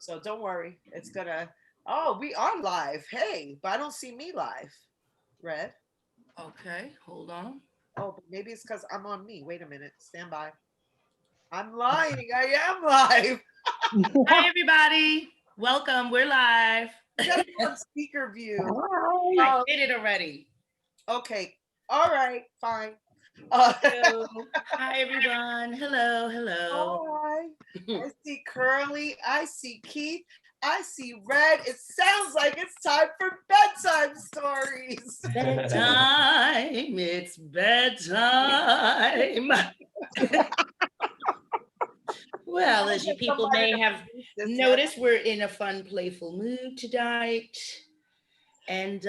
So don't worry. It's gonna. Oh, we are live. Hey, but I don't see me live. Red. Okay, hold on. Oh, but maybe it's because I'm on me. Wait a minute. Stand by. I'm lying. I am live. Hi, everybody. Welcome. We're live. You gotta go on speaker view. Hi. I Um. did it already. Okay. All right. Fine. Uh, Hello. Hi, everyone. Hello. Hello. Hi. I see Curly. I see Keith. I see Red. It sounds like it's time for bedtime stories. Bedtime. It's bedtime. Well, I'll as you get people somebody may to have produce this one. noticed, we're in a fun, playful mood tonight. And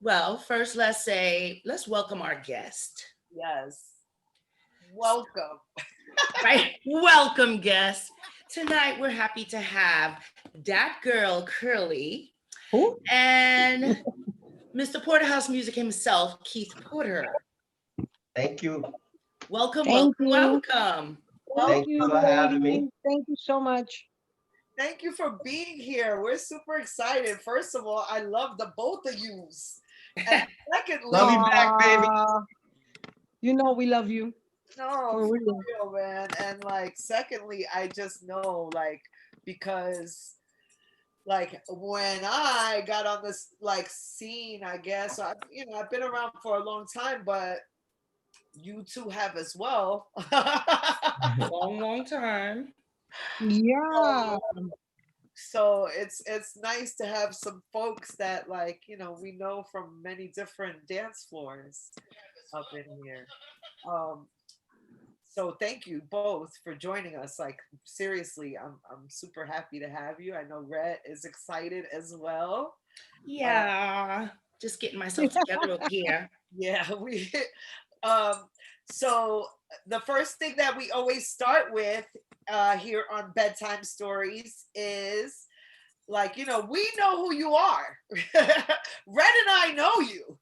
well, first let's welcome our guest. Yes. Welcome. Right? Welcome, guests. Tonight we're happy to have Dat Gurl Curly Who? and Mr. Porterhouse Music himself, Keith Porter. Thank you. Welcome, Thank welcome, you. welcome. Well, Thank you for having me. ladies. Thank you so much. thank you for being here. We're super excited. First of all, I love the both of yous. And secondly, Love you back, baby. You know we love you. no, For for real. real, man. And like, secondly, I just know, like, because like when I got on this like scene, I guess I've been around for a long time, but you two have as well. Long, long time. Yeah. So it's nice to have some folks that like we know from many different dance floors up in here. Um, so thank you both for joining us. Like seriously, I'm super happy to have you. I know Rhett is excited as well. Yeah. Just getting myself together up here. Yeah, we um so the first thing that we always start with here on bedtime stories is like we know who you are. Red and I know you.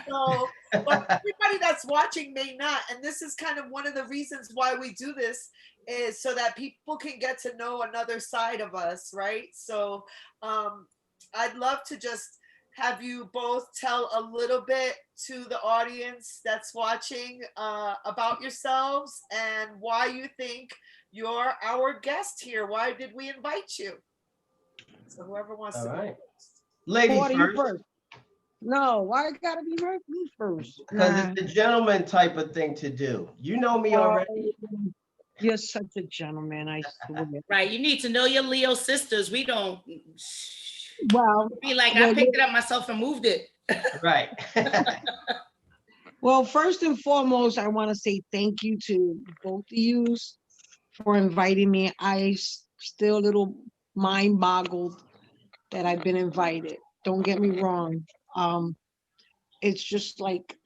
So but everybody that's watching may not, and this is kind of one of the reasons why we do this, is so that people can get to know another side of us, right? So I'd love to just have you both tell a little bit to the audience that's watching about yourselves and why you think you're our guest here. Why did we invite you? So whoever wants All to go right. first. Ladies Porter, you first, first. No, why it gotta be me first? because Nah. it's the gentleman type of thing to do. You know me Oh, already. you're such a gentleman, I swear. Right. You need to know your Leo sisters. We don't Well, be like, I well, picked it up myself and moved it. Right. well, first and foremost, I want to say thank you to both of you for inviting me. Still a little mind boggled that I've been invited. Don't get me wrong. Um, it's just like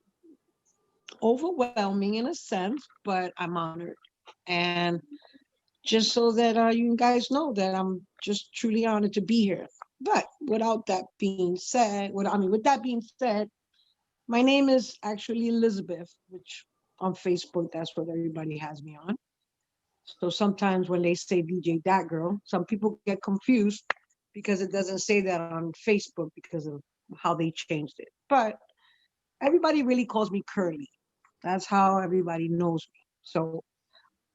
overwhelming in a sense, but I'm honored. And just so that you guys know that I'm just truly honored to be here. But without that being said, with that being said, my name is actually Elizabeth, which on Facebook, that's what everybody has me on. So sometimes when they say DJ Dat Girl, some people get confused because it doesn't say that on Facebook because of how they changed it. But everybody really calls me Curly. That's how everybody knows me. So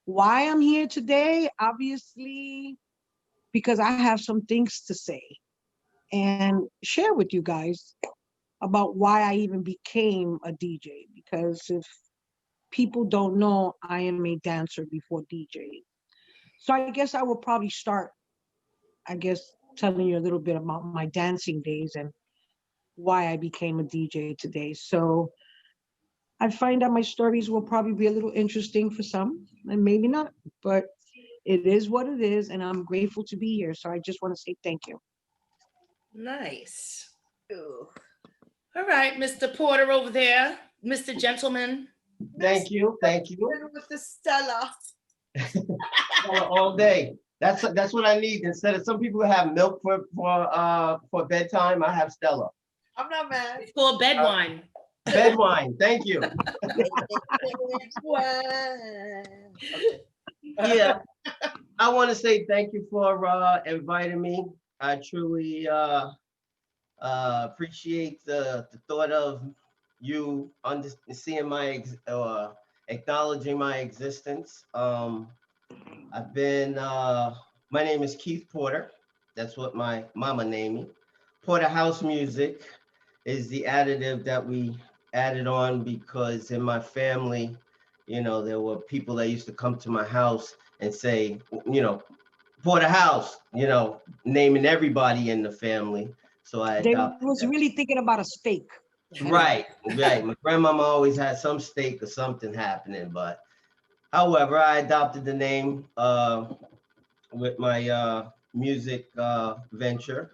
why I'm here today, obviously, because I have some things to say and share with you guys about why I even became a DJ. Because if people don't know, I am a dancer before DJ. So I guess I will probably start, I guess, telling you a little bit about my dancing days and why I became a DJ today. So I find that my stories will probably be a little interesting for some and maybe not, but it is what it is. And I'm grateful to be here. So I just want to say thank you. Nice. Ooh. All right, Mr. Porter over there, Mr. Gentleman. Mr. Thank you. Thank you. With the Stella. All day. That's what I need. Instead of some people have milk for bedtime, I have Stella. I'm not mad. It's called bed Uh, wine. Bed wine. Thank you. Okay. Yeah. I want to say thank you for inviting me. I truly appreciate the thought of you seeing acknowledging my existence. I've been, my name is Keith Porter. That's what my mama named me. Porter House Music is the additive that we added on because in my family, there were people that used to come to my house and say, Porter House, naming everybody in the family. So I They adopted was that. really thinking about a steak. Right, right. My grandmama always had some steak or something happening, but however, I adopted the name with my music venture,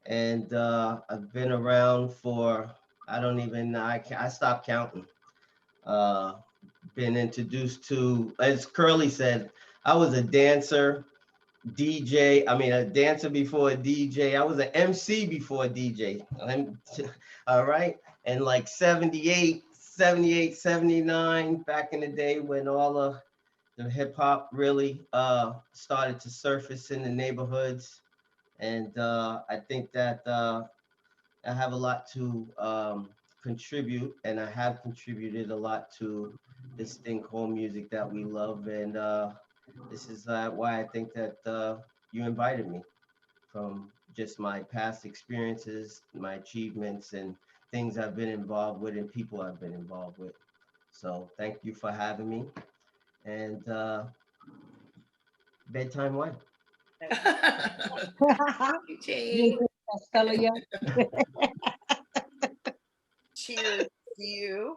and I've been around for I don't even I stopped counting. Uh, been introduced to, as Curly said, I was a dancer, DJ. I mean, a dancer before a DJ. I was an MC before a DJ. All right. And like 79, back in the day when all of the hip hop really started to surface in the neighborhoods. And I think that I have a lot to contribute, and I have contributed a lot to this thing called music that we love. And this is why I think that you invited me, from just my past experiences, my achievements, and things I've been involved with, and people I've been involved with. So thank you for having me. And bedtime one. Eugene. Stella, yeah. Cheers to you.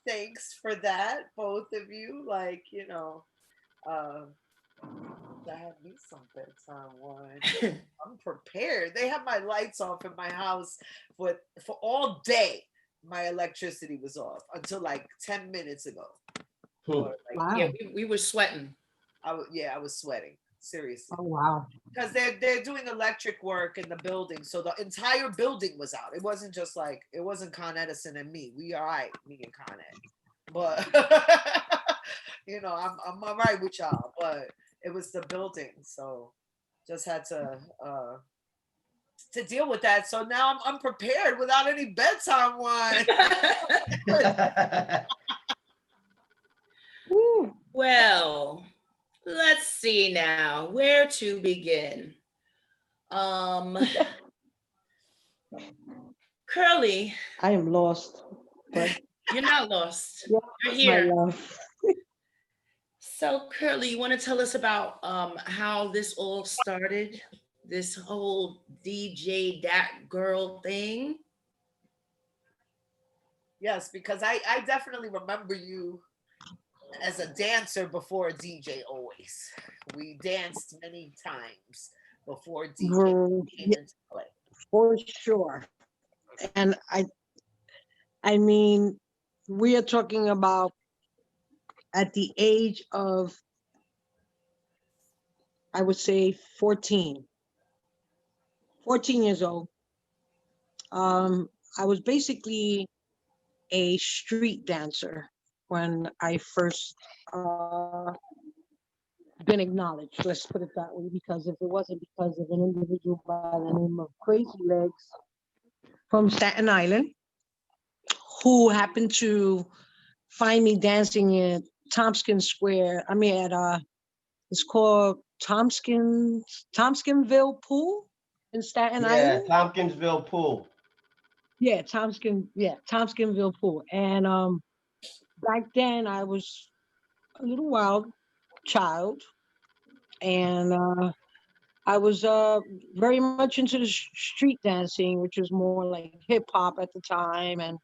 Thanks for that, both of you. Like, um, I have me some bedtime one. I'm prepared. They have my lights off in my house for all day. My electricity was off until like 10 minutes ago. Or like, Wow. Yeah, we were sweating. I was sweating. Seriously. Oh, wow. Because they're doing electric work in the building, so the entire building was out. It wasn't just like it wasn't Con Edison and me. We all right, me and Con Ed, but I'm all right with y'all. But it was the building, so just had to deal with that. So now I'm unprepared without any bedtime one. Woo. Well, let's see now where to begin. Um, Curly, I am lost, but you're not lost. yeah, You're my here. love. So, Curly, you want to tell us about how this all started? This whole DJ Dat Gurl thing? Yes, because I definitely remember you as a dancer before DJ. Always, we danced many times before DJ came Yeah, into play. for sure. And I mean, we are talking about at the age of, I would say 14 years old. Um, I was basically a street dancer when I first been acknowledged. Let's put it that way, because if it wasn't because of an individual by the name of Crazy Legs from Staten Island, who happened to find me dancing in Tompkins Square. I mean, it's called Tompkinsville Pool in Staten Yeah, Island. Tompkinsville Pool. Yeah, Tompkinsville Pool. And back then I was a little wild child, and I was very much into the street dancing, which was more like hip hop at the time, and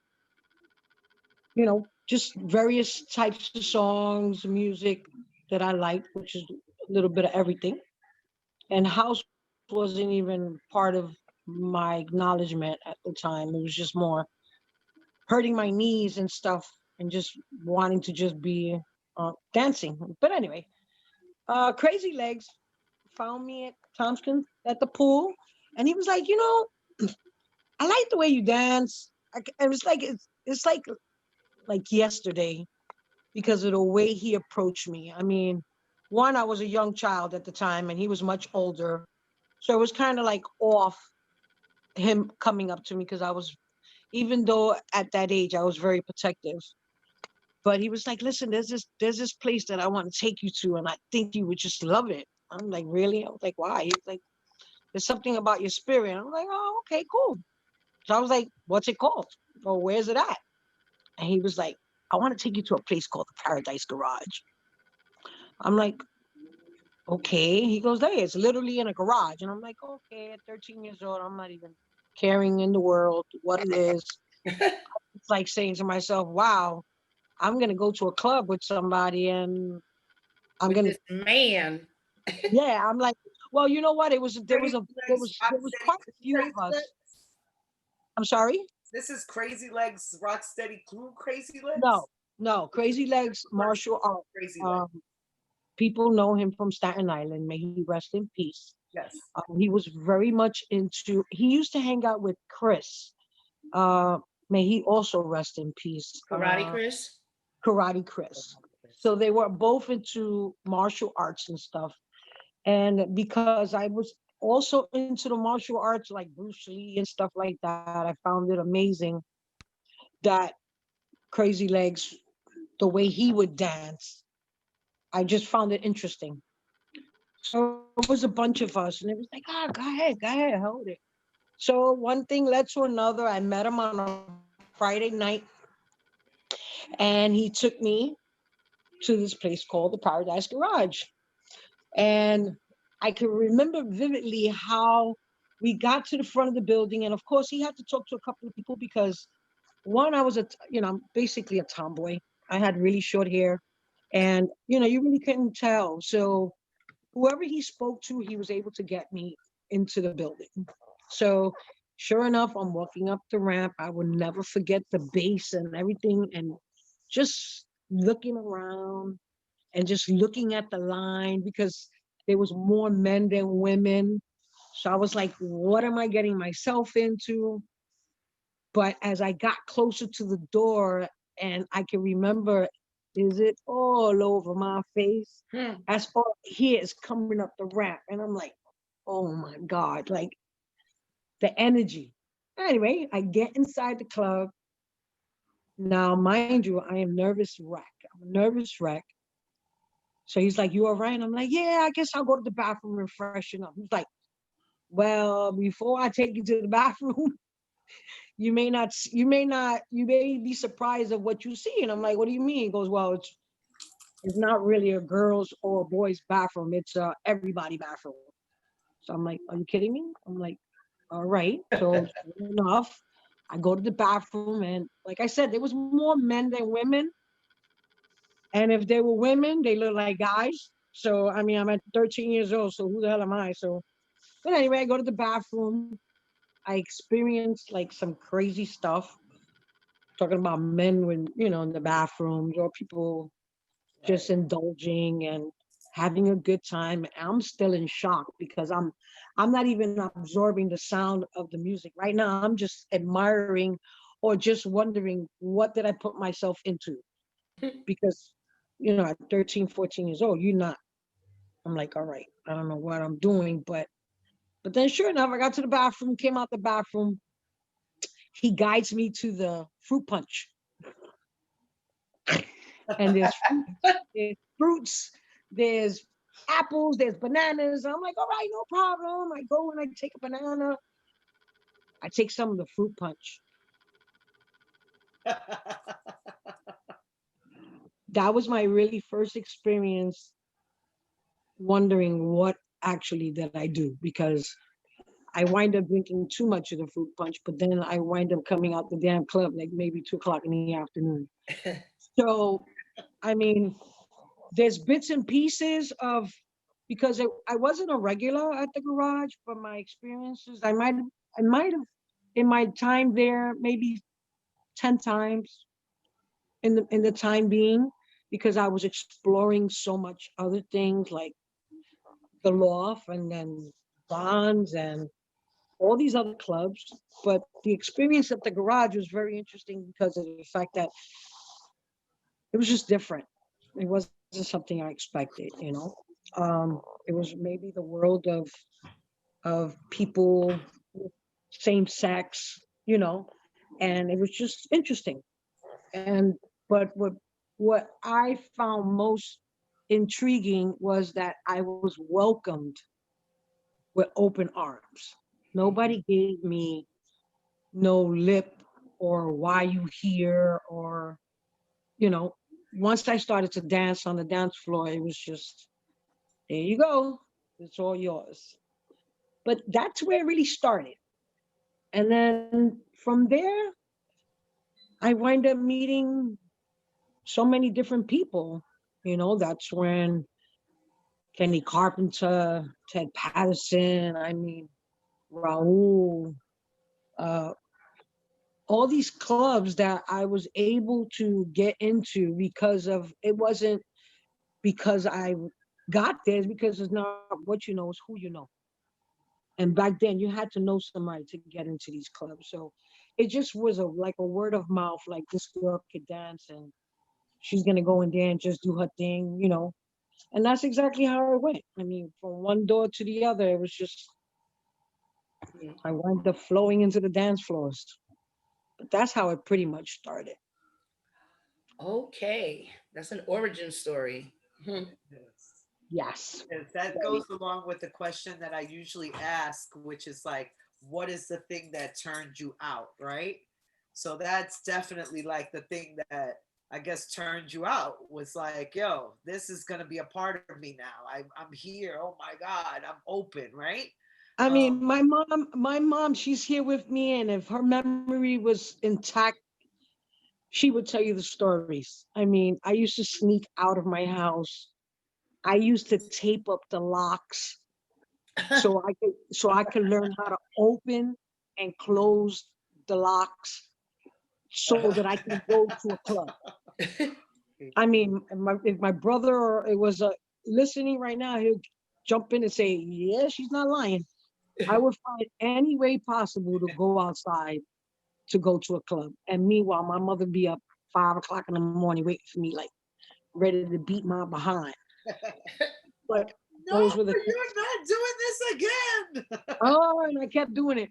just various types of songs, music that I liked, which is a little bit of everything. And house wasn't even part of my acknowledgement at the time. It was just more hurting my knees and stuff, and just wanting to just be dancing. But anyway, Crazy Legs found me at Tompkins at the pool, and he was like, I like the way you dance. It was like it's like yesterday because of the way he approached me. I mean, one, I was a young child at the time, and he was much older, so it was kind of like off him coming up to me because I was, even though at that age I was very protective. But he was like, "Listen, there's this place that I want to take you to, and I think you would just love it." I'm like, "Really?" I was like, "Why?" He's like, "There's something about your spirit." I'm like, "Oh, okay, cool." So I was like, "What's it called? Or where's it at?" And he was like, "I want to take you to a place called the Paradise Garage." I'm like, "Okay." He goes, "Hey, it's literally in a garage." And I'm like, "Okay." At 13 years old, I'm not even caring in the world what it is. It's like saying to myself, "Wow, I'm gonna go to a club with somebody, and I'm With gonna." this man. Yeah, I'm like, "Well, you know what? It was there was Crazy a legs, there was Rocksteady, quite a few crazy of us. legs. I'm sorry. This is Crazy Legs, Rocksteady crew, Crazy No, Legs. no, Crazy Legs First martial art. Crazy Legs. People know him from Staten Island. May he rest in peace. Yes. He was very much into. He used to hang out with Chris. Uh, may he also rest in peace. Karate Chris. Karate Chris. So they were both into martial arts and stuff. And because I was also into the martial arts like Bruce Lee and stuff like that, I found it amazing that Crazy Legs, the way he would dance, I just found it interesting. So it was a bunch of us, and it was like, go ahead, hold it. So one thing led to another. I met him on a Friday night, and he took me to this place called the Paradise Garage. And I can remember vividly how we got to the front of the building. And of course, he had to talk to a couple of people because one, I was I'm basically a tomboy. I had really short hair, and you really couldn't tell. So whoever he spoke to, he was able to get me into the building. So sure enough, I'm walking up the ramp. I will never forget the bass and everything, and just looking around and just looking at the line because there was more men than women. So I was like, what am I getting myself into? But as I got closer to the door, and I can remember, is it all over my face? That's all here is coming up the ramp. And I'm like, oh my God, like the energy. Anyway, I get inside the club. Now, mind you, I am nervous wreck. I'm a nervous wreck. So he's like, "You all right?" And I'm like, "Yeah, I guess I'll go to the bathroom and freshen up." He's like, "Well, before I take you to the bathroom, you may be surprised of what you see." And I'm like, "What do you mean?" He goes, "Well, it's not really a girl's or a boy's bathroom. It's a everybody bathroom." So I'm like, "Are you kidding me?" I'm like, "All right." So sure enough, I go to the bathroom, and like I said, there was more men than women. And if they were women, they look like guys. So I mean, I'm at 13 years old, so who the hell am I? So, but anyway, I go to the bathroom. I experienced like some crazy stuff, talking about men when in the bathrooms or people just indulging and having a good time. I'm still in shock because I'm not even absorbing the sound of the music right now. I'm just admiring or just wondering what did I put myself into, because at 13, 14 years old, you're not. I'm like, all right, I don't know what I'm doing, but then sure enough, I got to the bathroom, came out the bathroom. He guides me to the fruit punch, and there's fruits, there's apples, there's bananas. I'm like, all right, no problem. I go and I take a banana. I take some of the fruit punch. That was my really first experience wondering what actually did I do, because I wind up drinking too much of the fruit punch, but then I wind up coming out the damn club like maybe 2 o'clock in the afternoon. So, I mean, there's bits and pieces of, because I wasn't a regular at the garage, but my experiences, I might have in my time there maybe 10 times in the time being, because I was exploring so much other things like the loft and then bonds and all these other clubs. But the experience at the garage was very interesting because of the fact that it was just different. It wasn't wasn't something I expected, you know. It was maybe the world of people with same sex, you know, and it was just interesting. And but what I found most intriguing was that I was welcomed with open arms. Mhm. Nobody gave me no lip or why you here or you know. Once I started to dance on the dance floor, it was just there you go, it's all yours. But that's where it really started. And then from there, I wind up meeting so many different people. You know, that's when Kenny Carpenter, Ted Patterson, I mean, Raul, uh, all these clubs that I was able to get into because of it wasn't because I got there, it's because it's not what you know, it's who you know. And back then you had to know somebody to get into these clubs. So it just was a like a word of mouth, like this girl could dance and she's gonna go in there and just do her thing, you know. And that's exactly how it went. I mean, from one door to the other, it was just Mhm. I wound up flowing into the dance floors. But that's how it pretty much started. Okay, that's an origin story. Mhm. Yes. Yes. Yes, that Very. goes along with the question that I usually ask, which is like, what is the thing that turned you out, right? So that's definitely like the thing that I guess turned you out was like, yo, this is gonna be a part of me now. I'm here. Oh my God, I'm open, right? I Um, mean, my mom, she's here with me, and if her memory was intact, she would tell you the stories. I mean, I used to sneak out of my house. I used to tape up the locks so I could learn how to open and close the locks so that I can go to a club. I mean, if my brother or it was listening right now, he'll jump in and say, "Yeah, she's not lying." I would find any way possible to go outside to go to a club, and meanwhile, my mother be up 5 o'clock in the morning waiting for me, like ready to beat my behind. But no, those were the you're not doing this again. oh, and I kept doing it.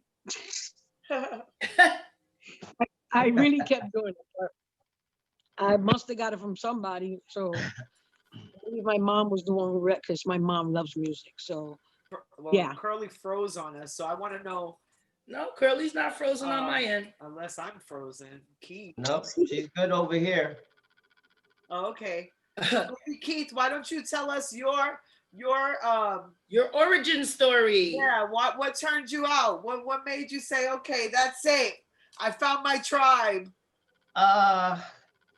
I really kept doing it. But I must have got it from somebody. So I believe my mom was the one who read because my mom loves music. So Well, yeah. Curly froze on us, so I want to know, No, Curly's not frozen on my um, end. unless I'm frozen. Keith. Nope, she's good over here. Oh, okay. So Keith, why don't you tell us your Your origin story. yeah, what turned you out? What made you say, okay, that's it. I found my tribe. Uh,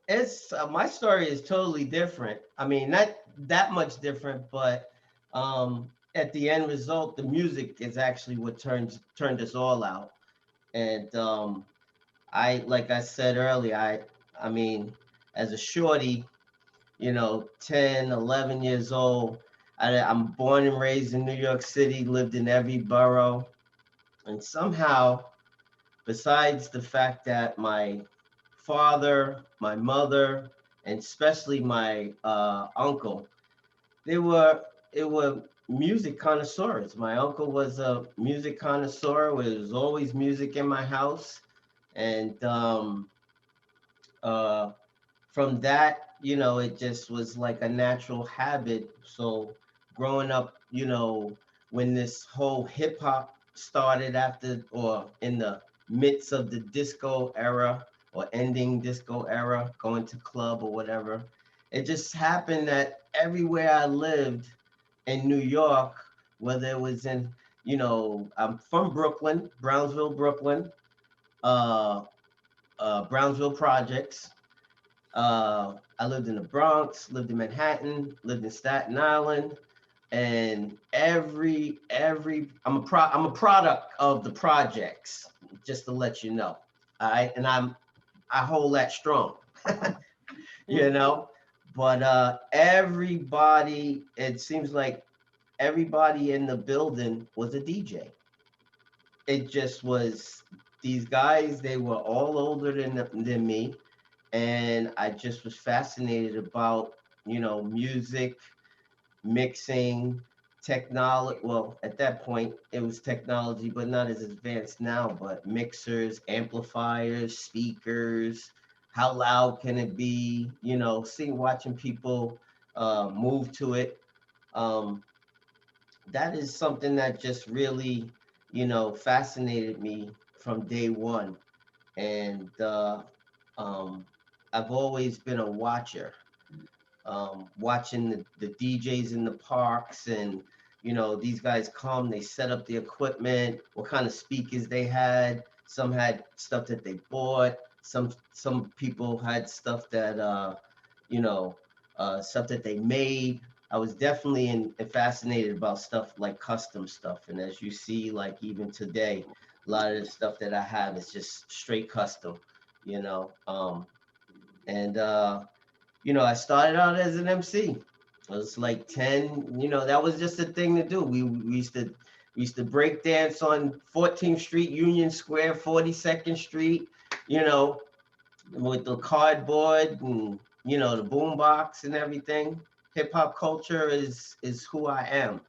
it's my story is totally different. I mean, not that much different, but at the end result, the music is actually what turned us all out. And I, like I said earlier, I mean, as a shorty, 10, 11 years old. I'm born and raised in New York City, lived in every borough. And somehow, besides the fact that my father, my mother, and especially my uncle, they were it were music connoisseurs. My uncle was a music connoisseur. There was always music in my house, and uh, from that, it just was like a natural habit. So growing up, when this whole hip hop started after or in the midst of the disco era or ending disco era, going to club or whatever, it just happened that everywhere I lived in New York, whether it was I'm from Brooklyn, Brownsville, Brooklyn, uh, Brownsville Projects. I lived in the Bronx, lived in Manhattan, lived in Staten Island, and every I'm a product of the projects. Just to let you know, all right, and I hold that strong, you know. But everybody, it seems like everybody in the building was a DJ. It just was these guys. They were all older than me, and I just was fascinated about music, mixing, technology. Well, at that point, it was technology, but not as advanced now. But mixers, amplifiers, speakers. How loud can it be? Watching people move to it. Um, that is something that just really, fascinated me from day one. And um, I've always been a watcher, watching the DJs in the parks, and these guys come, they set up the equipment, what kind of speakers they had. Some had stuff that they bought. Some people had stuff that stuff that they made. I was definitely fascinated about stuff like custom stuff, and as you see, like even today, a lot of the stuff that I have is just straight custom, you know. And I started out as an MC. I was like 10, that was just a thing to do. We used to break dance on 14th Street, Union Square, 42nd Street, you know, with the cardboard and the boombox and everything. Hip hop culture is who I am,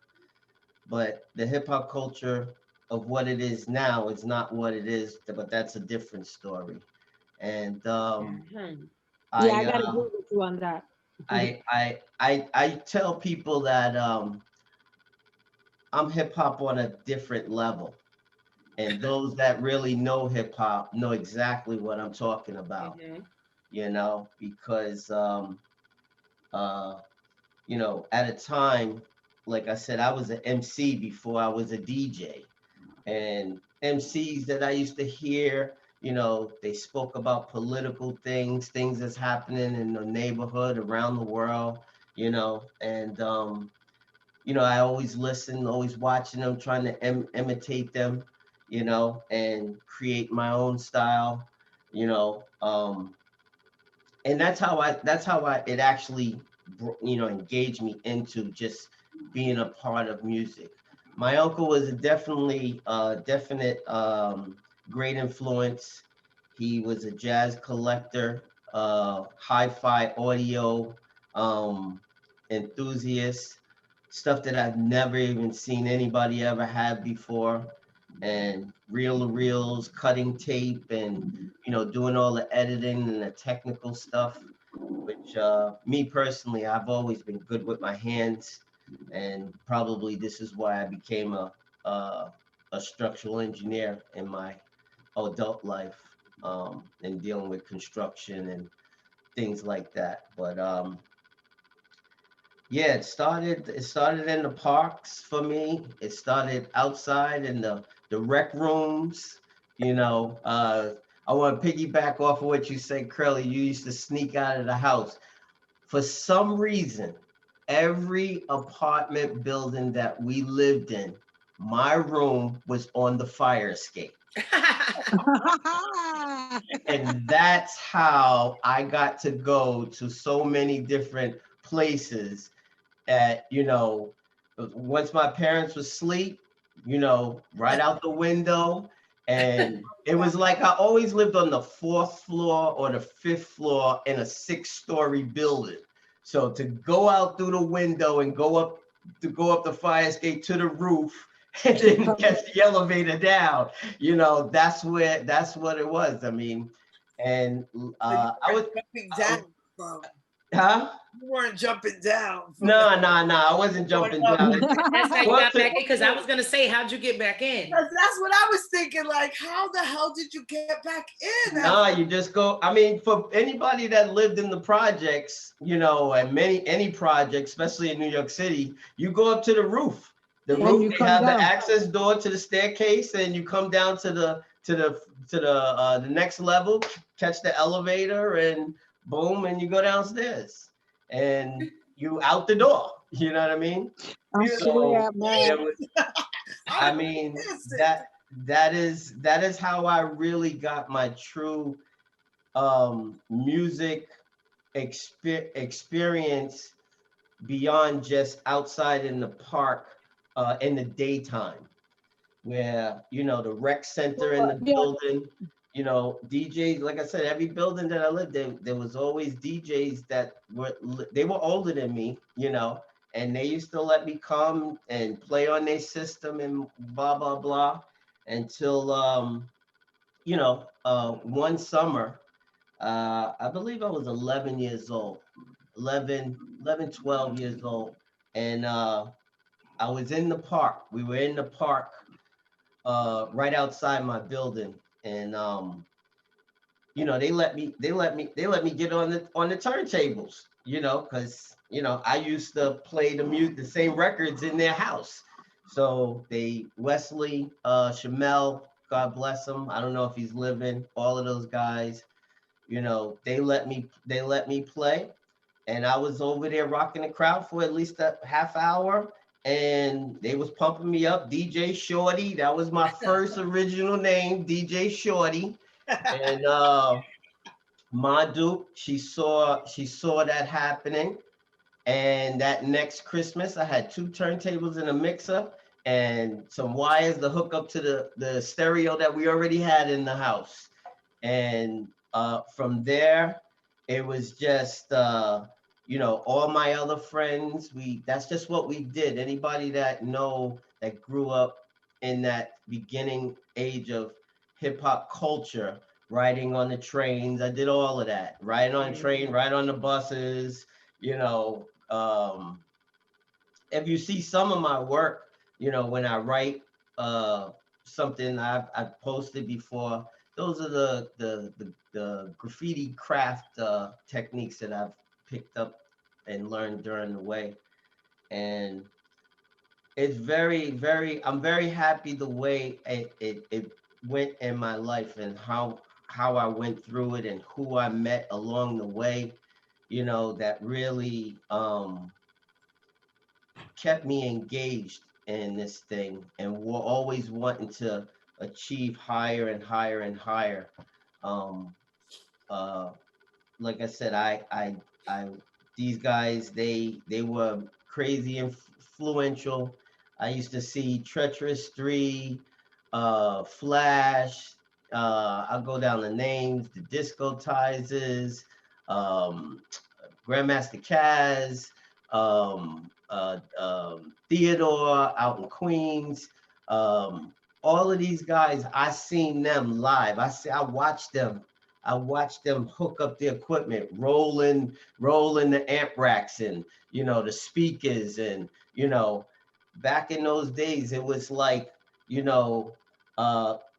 but the hip hop culture of what it is now is not what it is. But that's a different story. And Mhm. Yeah, I I gotta uh, agree with you on that. I tell people that I'm hip hop on a different level, and those that really know hip hop know exactly what I'm talking about. Mhm. Because uh, at a time, like I said, I was an MC before I was a DJ, and MCs that I used to hear, they spoke about political things that's happening in the neighborhood around the world, and I always listen, always watching them, trying to imitate them, and create my own style, you know. And that's how I it actually engaged me into just being a part of music. My uncle was a definitely definite great influence. He was a jazz collector, hi-fi audio um, enthusiast, stuff that I've never even seen anybody ever have before, and reel to reels, cutting tape, and doing all the editing and the technical stuff, which me personally, I've always been good with my hands, and probably this is why I became a, a structural engineer in my adult life, and dealing with construction and things like that. But yeah, it started in the parks for me. It started outside in the rec rooms. You know, I want to piggyback off of what you said, Curly. You used to sneak out of the house. For some reason, every apartment building that we lived in, my room was on the fire escape. And that's how I got to go to so many different places at, once my parents were asleep, right out the window. And it was like I always lived on the fourth floor or the fifth floor in a 6-story building. So to go out through the window and go up the fire escape to the roof and then catch the elevator down, that's what it was. I mean, and I was, jumping down from. huh? You weren't jumping down from the No, no, no. I wasn't going jumping up. down. That's how you Well, got back in. Because I was gonna say, how'd you get back in? That's what I was thinking. Like, how the hell did you get back in? Nah, you just go. I mean, for anybody that lived in the projects, and any project, especially in New York City, you go up to the roof. The And roof, you they come have the down. access door to the staircase, and you come down to the next level, catch the elevator, and boom, and you go downstairs, and you out the door. You know what I mean? I So swear, man. it was, I mean, that is how I really got my true music experience beyond just outside in the park in the daytime, where the rec center in the Yeah, building, you know, DJs, like I said, every building that I lived in, there was always DJs that they were older than me, you know, and they used to let me come and play on their system and blah blah blah until you know, one summer, I believe I was 11 years old, 12 years old, and I was in the park. We were in the park right outside my building, and you know, they let me get on the turntables, you know, because you know I used to play the same records in their house. So they Wesley, Shamel, God bless him. I don't know if he's living. All of those guys, you know, they let me play, and I was over there rocking the crowd for at least a half hour. And they was pumping me up, DJ Shorty. That was my first original name, DJ Shorty. And Ma Duke, she saw that happening, and that next Christmas I had two turntables and a mixer and some wires to hook up to the stereo that we already had in the house. And from there, it was just you know, all my other friends. We That's just what we did. Anybody that grew up in that beginning age of hip hop culture, riding on the trains. I did all of that. Riding on train, ride on the buses, you know. If you see some of my work, you know, when I write something I've posted before, those are the graffiti craft techniques that I've picked up and learned during the way. And it's I'm very happy the way it went in my life and how I went through it and who I met along the way, you know, that really kept me engaged in this thing and were always wanting to achieve higher and higher and higher. Um, uh, like I said, I, these guys, they were crazy influential. I used to see Treacherous 3, Flash. I'll go down the names: the Disco Tizes, um, Grandmaster Caz, Theodore out in Queens. Um, all of these guys, I seen them live. I watched them. I watched them hook up the equipment, rolling the amp racks and you know the speakers and you know back in those days it was like you know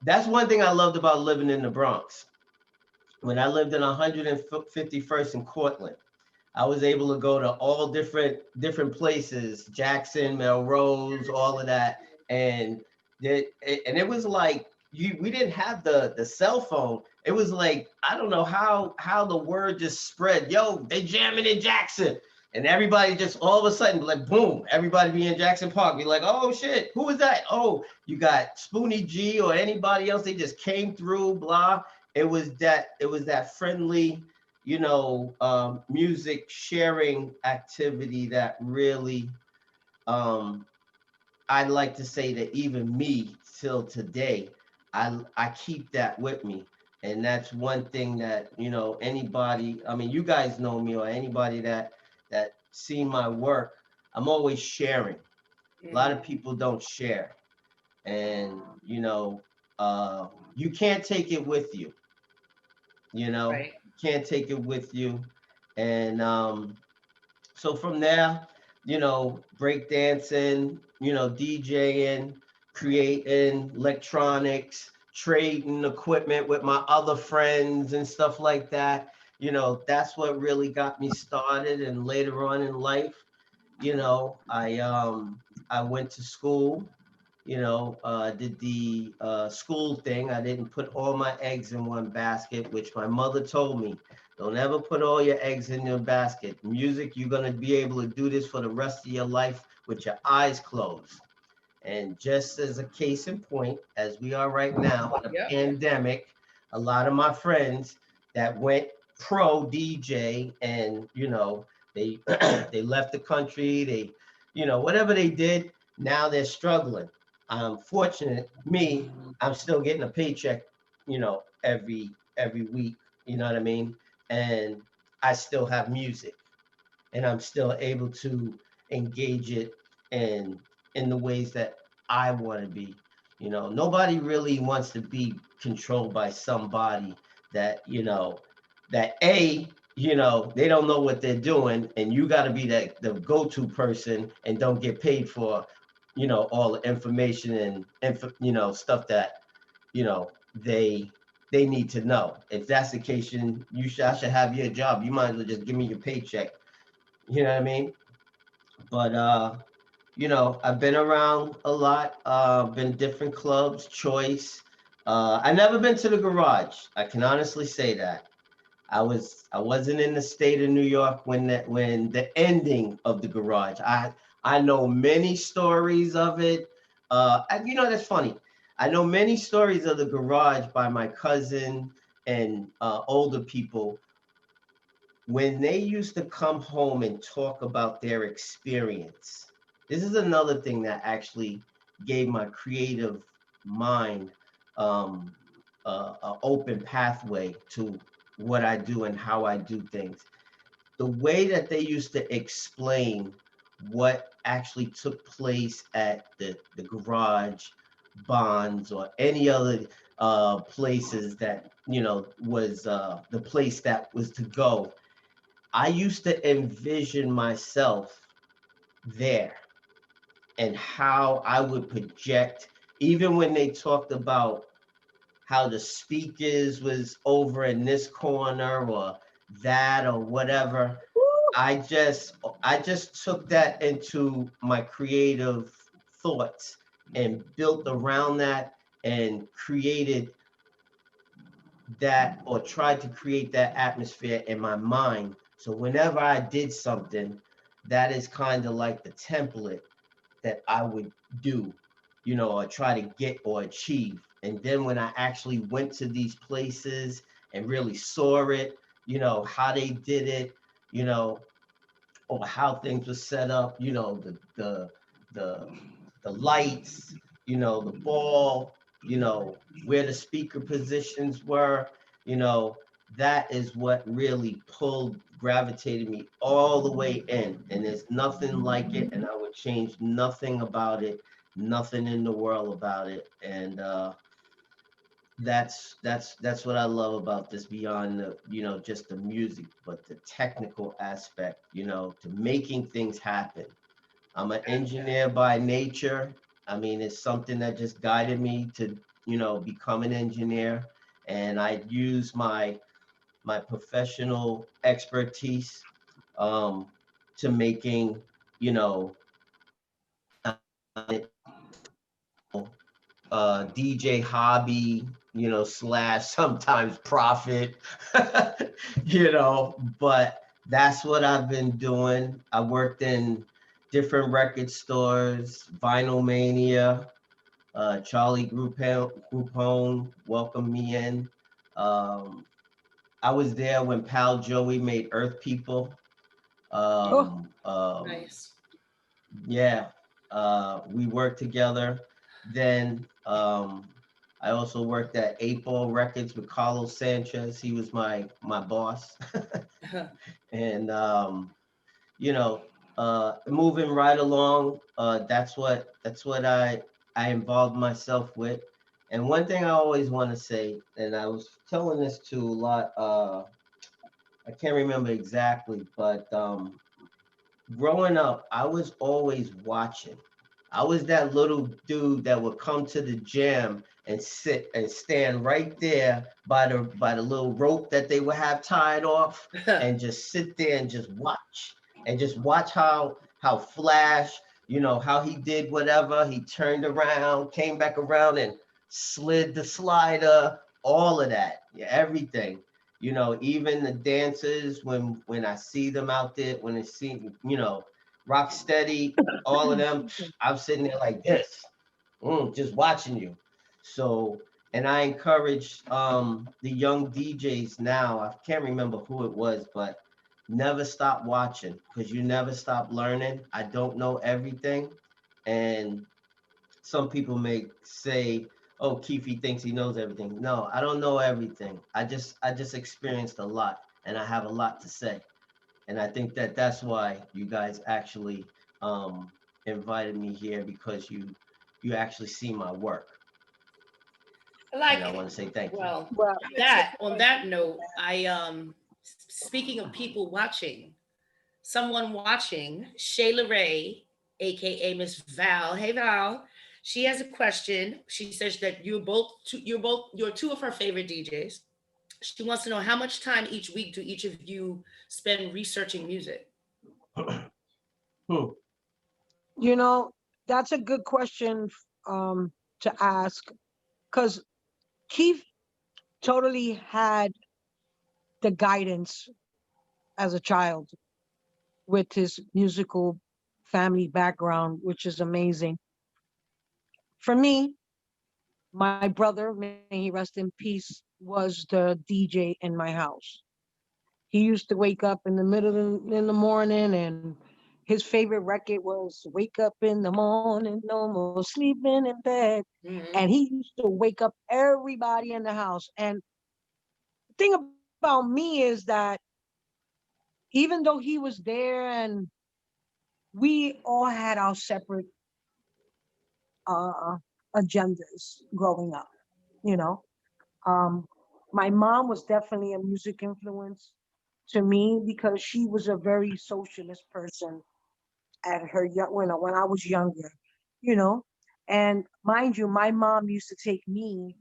that's one thing I loved about living in the Bronx. When I lived in 151st and Cortlandt, I was able to go to all different places, Jackson, Melrose, all of that, and it was like we didn't have the cell phone. It was like I don't know how the word just spread. Yo, they jamming in Jackson, and everybody just all of a sudden like boom, everybody be in Jackson Park. Be like, oh shit, who is that? Oh, you got Spoonie G or anybody else? They just came through. Blah. It was that friendly you know, music sharing activity that really, I'd like to say that even me till today, I keep that with me. And that's one thing that, you know, anybody, I mean, you guys know me or anybody that see my work, I'm always sharing. A lot of people don't share. And, you know, you can't take it with you, you know, Right. can't take it with you. And so from there, you know, breakdancing, you know, DJing, creating electronics, trading equipment with my other friends and stuff like that. You know, that's what really got me started. And later on in life, you know, I went to school, you know, did the school thing. I didn't put all my eggs in one basket, which my mother told me. Don't ever put all your eggs in your basket. Music, you're going to be able to do this for the rest of your life with your eyes closed. And just as a case in point, as we are right now in a Yep. pandemic, a lot of my friends that went pro DJ and, you know, they they left the country, they, you know, whatever they did, now they're struggling. I'm fortunate, me, I'm still getting a paycheck every week, you know what I mean? And I still have music, and I'm still able to engage it in the ways that I want to be. Nobody really wants to be controlled by somebody that, they don't know what they're doing, and you got to be that the go-to person and don't get paid for, all the information and stuff that, you know, they they need to know. If that's the case, I should have your job. You might as well just give me your paycheck. You know what I mean? But I've been around a lot, been different clubs, choice. I never been to the garage. I can honestly say that. I wasn't in the state of New York when the ending of the garage. I know many stories of it. That's funny. I know many stories of the garage by my cousin and older people when they used to come home and talk about their experience. This is another thing that actually gave my creative mind um, an open pathway to what I do and how I do things. The way that they used to explain what actually took place at the garage, bonds, or any other places that was the place that was to go. I used to envision myself there and how I would project, even when they talked about how the speakers was over in this corner or that or whatever. I just took that into my creative thoughts and built around that and created that, or tried to create that atmosphere in my mind. So whenever I did something, that is kind of like the template that I would do, or try to get or achieve. And then when I actually went to these places and really saw it, how they did it, you know, or how things were set up, the the lights, the ball, where the speaker positions were, you know, that is what really gravitated me all the way in. And there's nothing like it, and I would change nothing about it, nothing in the world about it. And that's what I love about this, beyond the just the music, but the technical aspect, to making things happen. I'm an engineer by nature. I mean, it's something that just guided me to become an engineer, and I use my professional expertise um, to making you know DJ hobby, slash sometimes profit, but that's what I've been doing. I worked in different record stores, Vinyl Mania, Charlie Groupon welcomed me in. Um, I was there when Pal Joey made Earth People. Oh, Nice. Yeah, we worked together. Then I also worked at 8 Ball Records with Carlos Sanchez. He was my boss, and you know, moving right along. That's what I involved myself with. And one thing I always want to say, and I was telling this to a lot. I can't remember exactly, but growing up, I was always watching. I was that little dude that would come to the gym and sit and stand right there by the little rope that they would have tied off, and just sit there and just watch how Flash, how he did whatever. He turned around, came back around, and slid the slider, all of that, yeah, everything. Even the dancers, when I see them out there, when I see, rock steady, all of them, I'm sitting there like this, just watching you. So, and I encourage the young DJs now. I can't remember who it was, but never stop watching, because you never stop learning. I don't know everything, and some people may say, oh, Keefe thinks he knows everything. No, I don't know everything. I just experienced a lot, and I have a lot to say. And I think that that's why you guys actually um, invited me here, because you actually see my work, I and like I it. want to say thank you. Well, Well, on that note, speaking of people watching, someone watching, Shayla Ray, aka Miss Val. Hey Val. She has a question. She says that you're two of her favorite DJs. She wants to know how much time each week do each of you spend researching music? Hmm. you know, that's a good question to ask because Keith totally had the guidance as a child with his musical family background, which is amazing. For me, my brother, may he rest in peace, was the DJ in my house. He used to wake up in the middle of in the morning, and his favorite record was "Wake Up in the Morning, No More Sleeping in Bed," and Mm-hmm. he used to wake up everybody in the house. And the thing about me is that even though he was there, and we all had our separate uh, agendas growing up, you know. Um, my mom was definitely a music influence to me because she was a very socialist person at her young when I was younger, you know. And mind you, my mom used to take me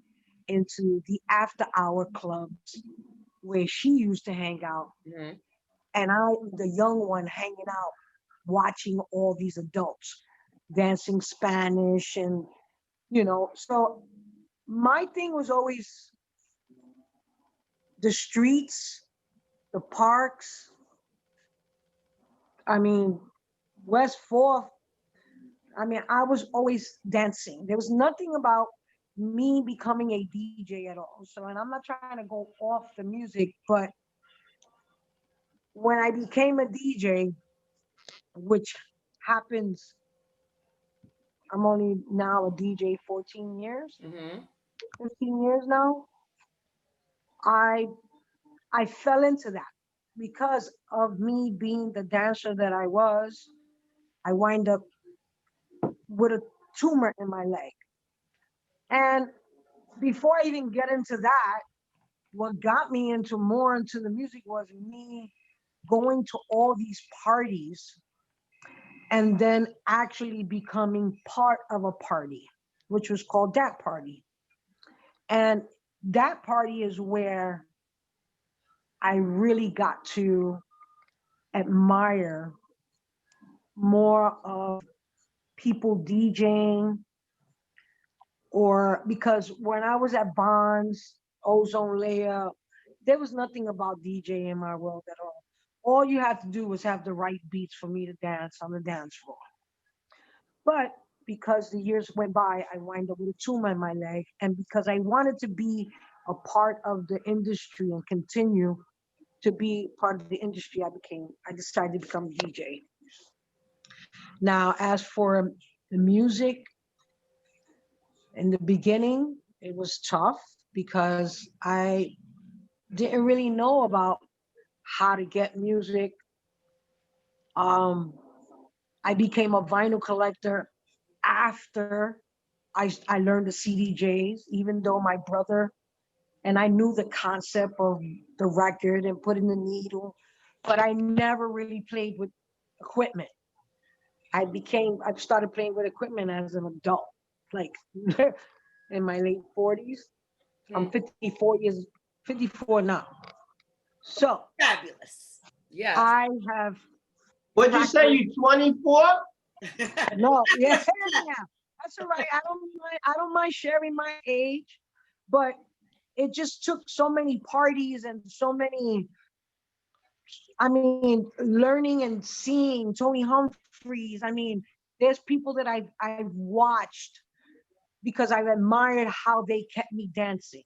into the after hour clubs where she used to hang out, Mm-hmm. and I, the young one, hanging out, watching all these adults dancing Spanish, and so my thing was always the streets, the parks. I mean, West Fourth. I mean, I was always dancing. There was nothing about me becoming a DJ at all. So, and I'm not trying to go off the music, but when I became a DJ, which happens, I'm only now a DJ 14 years, Mm-hmm. 15 years now. I I fell into that because of me being the dancer that I was. I wind up with a tumor in my leg. And before I even get into that, what got me into more into the music was me going to all these parties and then actually becoming part of a party, which was called Dat Party. And that party is where I really got to admire more of people DJing, or because when I was at Bonds, Ozone Layer, there was nothing about DJ in my world at all. All you had to do was have the right beats for me to dance on the dance floor. But because the years went by, I wind up with a tumor in my leg. And because I wanted to be a part of the industry and continue to be part of the industry, I decided to become a DJ. Now, as for the music, in the beginning, it was tough because I didn't really know about how to get music. Um, I became a vinyl collector after I learned the CDJs, even though my brother and I knew the concept of the record and putting the needle, but I never really played with equipment. I started playing with equipment as an adult, like in my late 40s. I'm Hmm. 54 now. So Fabulous. Yes. I have What'd you say? practiced. You 24? No, yeah, that's all right. I don't mind sharing my age, but it just took so many parties and so many. I mean, learning and seeing Tony Humphreys. I mean, there's people that I've watched because I've admired how they kept me dancing.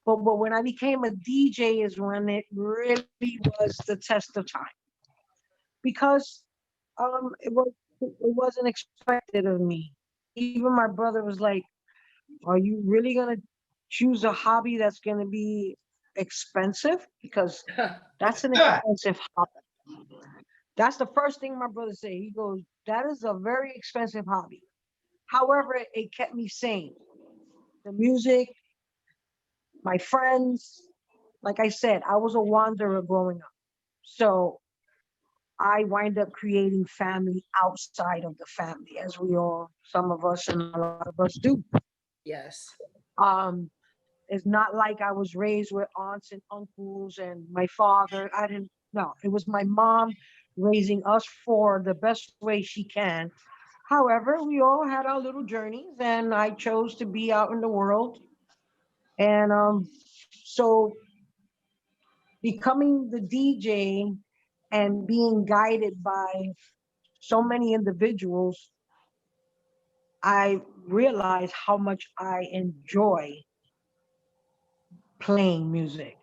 But when I became a DJ is when it really was the test of time because it wasn't expected of me. Even my brother was like, Are you really going to choose a hobby that's going to be expensive? Because that's an expensive hobby. That's the first thing my brother said. He goes, that is a very expensive hobby. However, it kept me sane. The music, my friends, like I said, I was a wanderer growing up. So I wind up creating family outside of the family, as we all, some of us and a lot of us do. Yes. Um, it's not like I was raised with aunts and uncles and my father. I didn't, no, it was my mom raising us for the best way she can. However, we all had our little journeys, and I chose to be out in the world. And so becoming the DJ and being guided by so many individuals, I realized how much I enjoy playing music.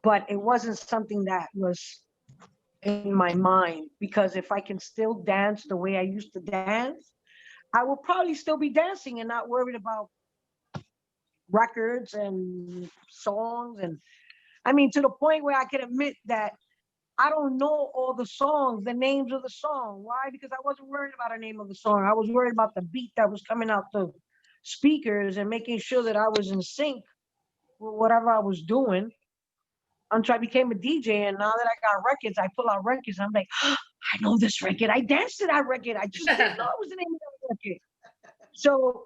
But it wasn't something that was in my mind, because if I can still dance the way I used to dance, I will probably still be dancing and not worried about records and songs. And I mean, to the point where I can admit that I don't know all the songs, the names of the song. Why? Because I wasn't worried about the name of the song. I was worried about the beat that was coming out the speakers and making sure that I was in sync with whatever I was doing until I became a DJ. And now that I got records, I pull out records. I'm like, oh, I know this record. I danced to that record. I just didn't know it was the name of that record. So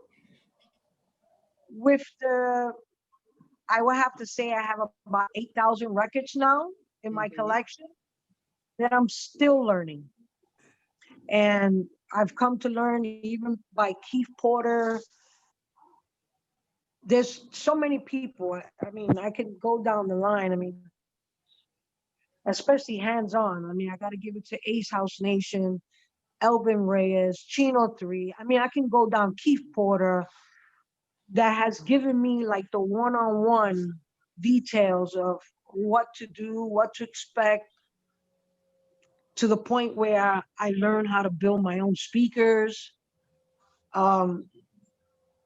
with the, I would have to say I have about 8,000 records now in my Mhm. collection that I'm still learning. And I've come to learn even by Keith Porter. There's so many people. I mean, I can go down the line. I mean, especially hands on. I mean, I got to give it to Ace House Nation, Elvin Reyes, Chino 3. I mean, I can go down Keith Porter, that has given me like the one on one details of what to do, what to expect, to the point where I learned how to build my own speakers. Um,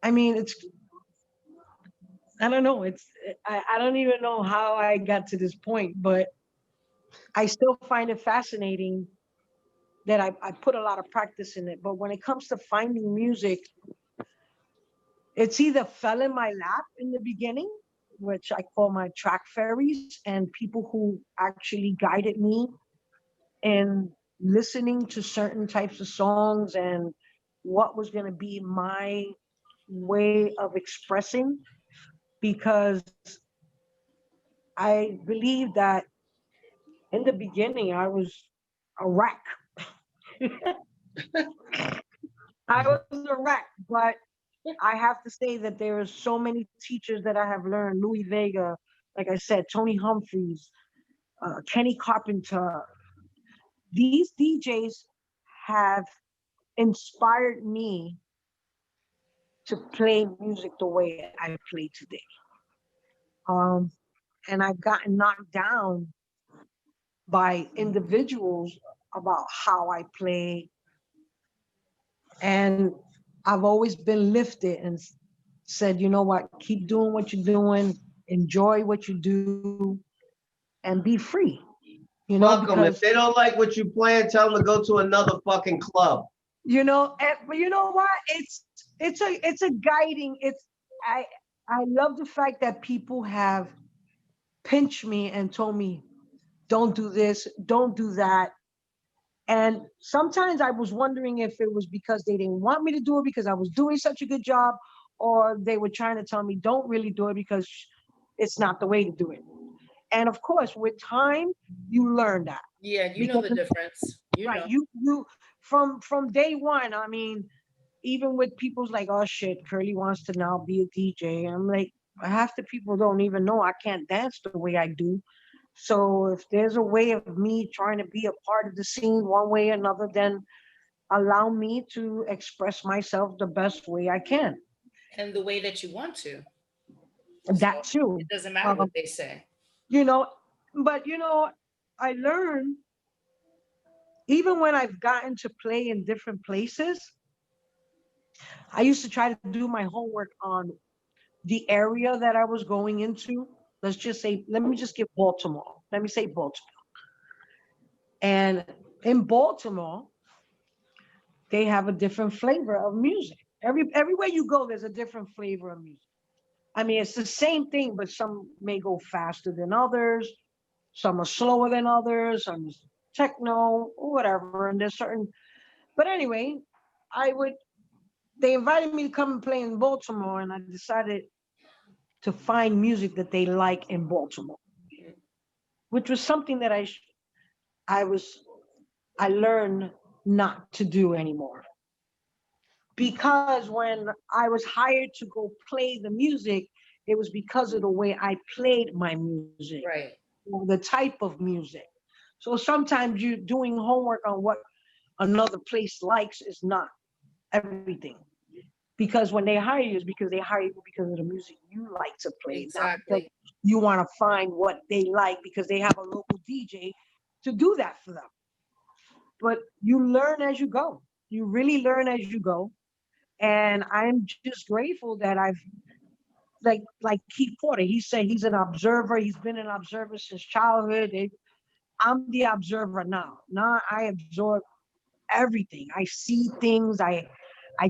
I mean, it's, I don't know. I don't even know how I got to this point, but I still find it fascinating that I put a lot of practice in it. But when it comes to finding music, it's either fell in my lap in the beginning, which I call my track fairies, and people who actually guided me in listening to certain types of songs and what was going to be my way of expressing. Because I believe that in the beginning I was a wreck. I was a wreck, but I have to say that there are so many teachers that I have learned. Louis Vega, like I said, Tony Humphreys, Kenny Carpenter. These DJs have inspired me to play music the way I play today. Um, and I've gotten knocked down by individuals about how I play. And I've always been lifted and said, you know what, keep doing what you're doing, enjoy what you do, and be free, Fuck them. because, If they don't like what you playing, tell them to go to another fucking club. but you know what? It's a guiding. I I love the fact that people have pinched me and told me, don't do this, don't do that. And sometimes I was wondering if it was because they didn't want me to do it because I was doing such a good job, or they were trying to tell me don't really do it because it's not the way to do it. And of course, with time, you learn that. Yeah, you know Because the difference. You right, know. you from day one. I mean, even with people's like, oh shit, Curly wants to now be a DJ. I'm like, half the people don't even know I can't dance the way I do. So if there's a way of me trying to be a part of the scene one way or another, then allow me to express myself the best way I can. And the way that you want to. So That too. it doesn't matter Um, what they say. you know, but I learned even when I've gotten to play in different places, I used to try to do my homework on the area that I was going into. Let's just say, let me just give Baltimore. Let me say Baltimore. And in Baltimore, they have a different flavor of music. Everywhere you go, there's a different flavor of music. I mean, it's the same thing, but some may go faster than others. Some are slower than others. Some is techno or whatever. And there's certain. But anyway, I would. They invited me to come and play in Baltimore, and I decided to find music that they like in Baltimore, which was something that I was I learned not to do anymore. Because when I was hired to go play the music, it was because of the way I played my music, Right. or the type of music. So sometimes you doing homework on what another place likes is not everything. Because when they hire you, it's because they hire you because of the music you like to play, not because Exactly. you want to find what they like because they have a local DJ to do that for them. But you learn as you go. You really learn as you go. And I'm just grateful that I've like Keith Porter. He said he's an observer. He's been an observer since childhood. I'm the observer now. Now I absorb everything. I see things. I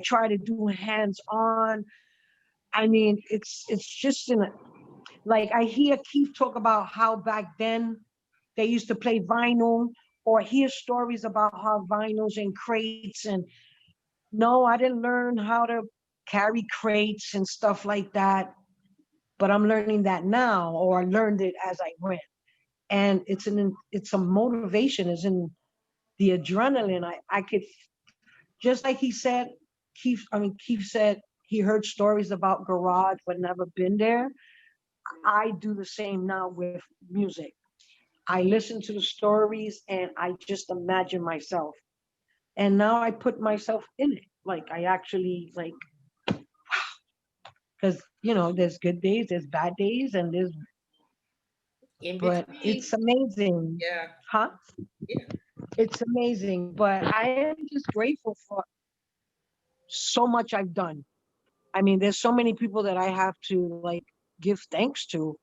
try to do hands on. I mean, it's just in a, like I hear Keith talk about how back then they used to play vinyl, or hear stories about how vinyls and crates. And no, I didn't learn how to carry crates and stuff like that, but I'm learning that now, or I learned it as I went. And it's a motivation, is in the adrenaline. I could, just like he said, Keith said he heard stories about garage but never been there. I do the same now with music. I listen to the stories and I just imagine myself. And now I put myself in it. Like I actually like, because there's good days, there's bad days, and there's, In but between. it's amazing. Yeah. Huh? Yeah. It's amazing. But I am just grateful for so much I've done. I mean, there's so many people that I have to like give thanks to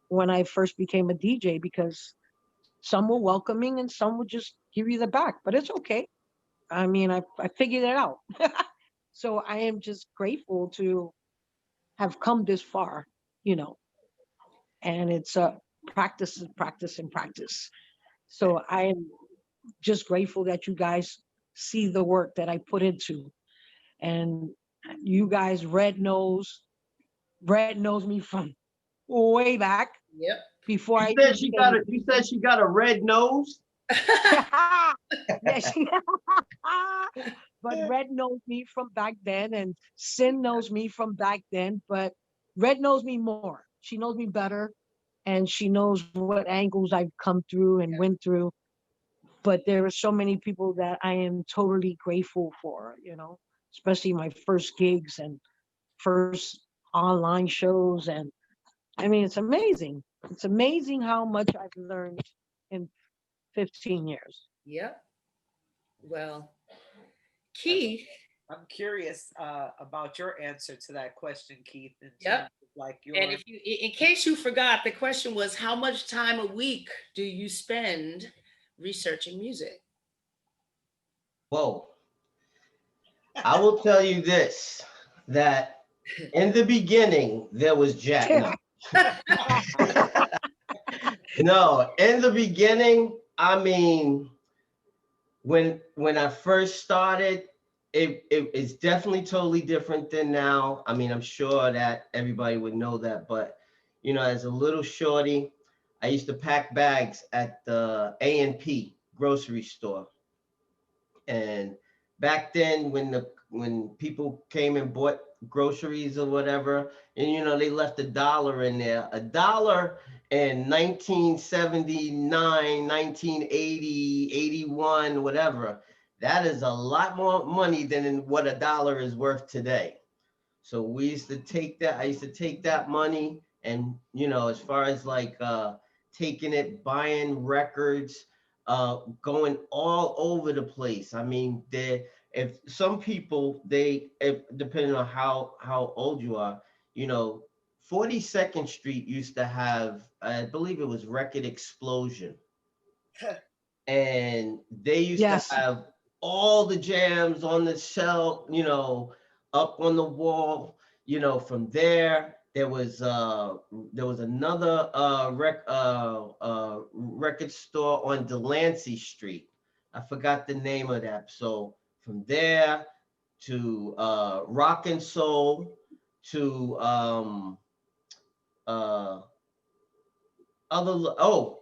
when I first became a DJ, because some were welcoming and some would just give you the back, but it's okay. I mean, I figured it out. So I am just grateful to have come this far, you know, and it's practice and practice and practice. So I am just grateful that you guys see the work that I put into. And you guys, Red knows me from way back Yep. before You I said even she became got a a. You said she got a red nose. yeah, but Red knows me from back then, and Sin knows me from back then. But Red knows me more. She knows me better, and she knows what angles I've come through and went through. But there are so many people that I am totally grateful for. Especially my first gigs and first online shows, and I mean, it's amazing. It's amazing how much I've learned in 15 years. Yep. Well, I'm, Keith. I'm curious about your answer to that question, Keith, in terms Yep. of like And your. if you, in case you forgot, the question was, how much time a week do you spend researching music? Whoa. I will tell you this, that in the beginning there was Jack. No. No, in the beginning, I mean, when I first started, it's definitely totally different than now. I mean, I'm sure that everybody would know that, but as a little shorty, I used to pack bags at the A&P grocery store. And back then, when people came and bought groceries or whatever, and they left $1 in there, $1 in 1979, 1980, 81, whatever, that is a lot more money than what $1 is worth today. So we used to take that. I used to take that money, and as far as like taking it, buying records, going all over the place. I mean, if some people, if depending on how old you are, you know, 42nd Street used to have, I believe it was Record Explosion, and they used to Yes. have all the jams on the shelf, you know, up on the wall. You know, from there there was another record store on Delancey Street. I forgot the name of that. So from there to Rock and Soul to uh oh,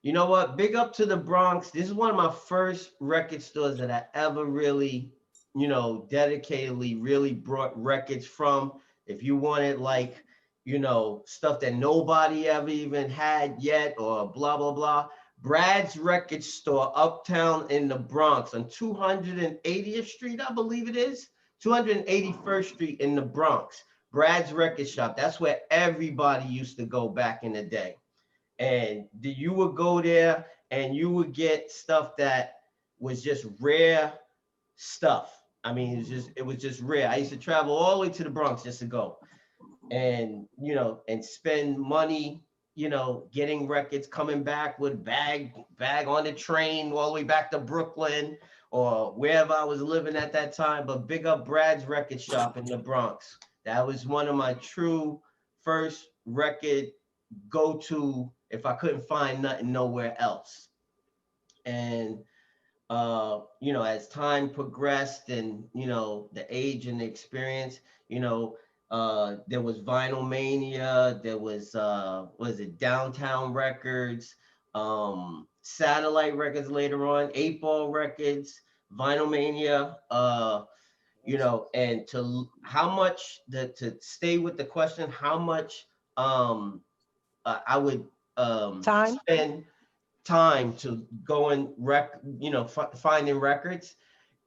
you know what? Big up to the Bronx. This is one of my first record stores that I ever really, you know, dedicatedly really brought records from. If you wanted like, you know, stuff that nobody ever even had yet or blah blah blah. Brad's Record Store uptown in the Bronx on 280th Street, I believe it is. 281st Street in the Bronx. Brad's Record Shop. That's where everybody used to go back in the day, and you would go there and you would get stuff that was just rare stuff. I mean, it was just rare. I used to travel all the way to the Bronx just to go and, you know, and spend money, you know, getting records, coming back with bag on the train all the way back to Brooklyn or wherever I was living at that time. But big up Brad's Record Shop in the Bronx. That was one of my true first record go to if I couldn't find nothing nowhere else. And you know, as time progressed and, you know, the age and the experience, you know, there was Vinyl Mania, there was was it Downtown Records, Satellite Records later on, 8 Ball Records, Vinyl Mania, you know, and to how much to stay with the question, how much I would Time. spend time to go and you know, finding records.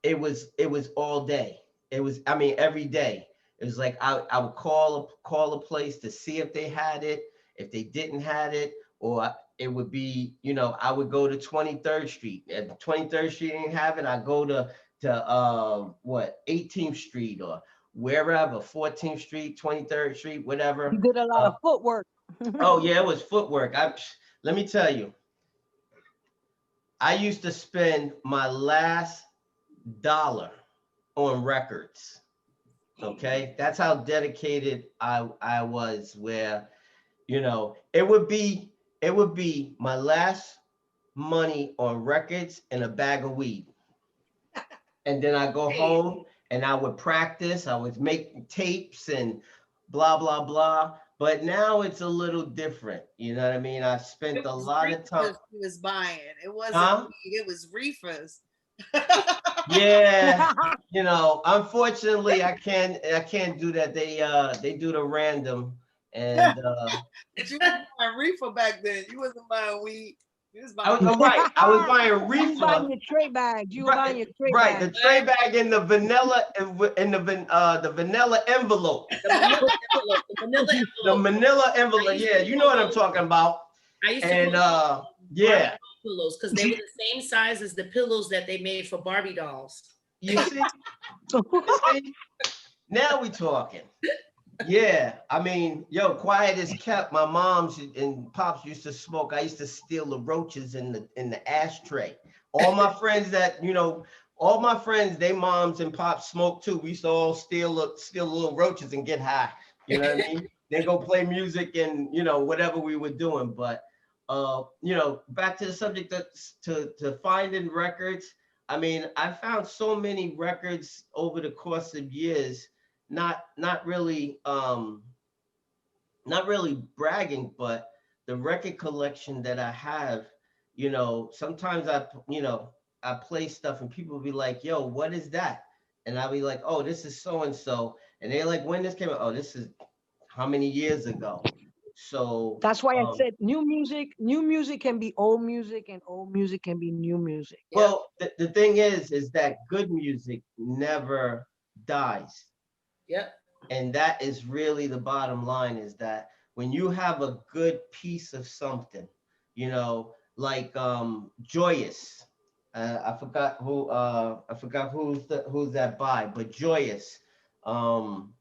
It was all day. It was, I mean, every day. It was like I would call a place to see if they had it, if they didn't have it, or it would be, you know, I would go to 23rd Street. If 23rd Street didn't have it, I go to what 18th Street or wherever, 14th Street, 23rd Street, You whatever. did a lot of footwork. Oh yeah, it was footwork. Let me tell you, I used to spend my last dollar on records. Okay, that's how dedicated I was. Where, you know, it would be my last money on records and a bag of weed, and then I go Hey, home and I would practice. I would make tapes and blah blah blah. But now it's a little different. You know what I mean? I spent It a was lot of time. reefers he was buying. It wasn't Huh? weed, it was reefers. Yeah, you know, unfortunately, I can't do that. They do the random, and But you was buying reefer back then. You wasn't buying weed. You was I buying was right. I was buying You buying reefer, your tray bags. You were buying right? your tray Right, the bags. tray bag in the vanilla the vanilla envelope, the manila envelope, the manila the envelope. manila I envelope. used Yeah, to you know call what I'm those. talking about. I used to And call those Barbie yeah, doll pillows because they were the same size as the pillows that they made for Barbie dolls. you see, you see, now we talking. Yeah, I mean, yo, quiet as kept. My mom's and pops used to smoke. I used to steal the roaches in the ashtray. All my friends that, you know, all my friends, they moms and pops smoke too. We used to all steal little roaches and get high. You know what I mean? Then go play music and, you know, whatever we were doing. But you know, back to the subject, that to finding records. I mean, I found so many records over the course of years, not really not really bragging, but the record collection that I have, you know, sometimes you know, I play stuff and people be like, yo, what is that? And I'll be like, oh, this is so and so. And they're like, when this came out? Oh, this is how many years ago? So, That's why I said new music. New music can be old music, and old music can be new music. Yep. well, the thing is that good music never dies. Yep. And that is really the bottom line, is that when you have a good piece of something, you know, like Joyous, I forgot who's that by, but Joyous. Um,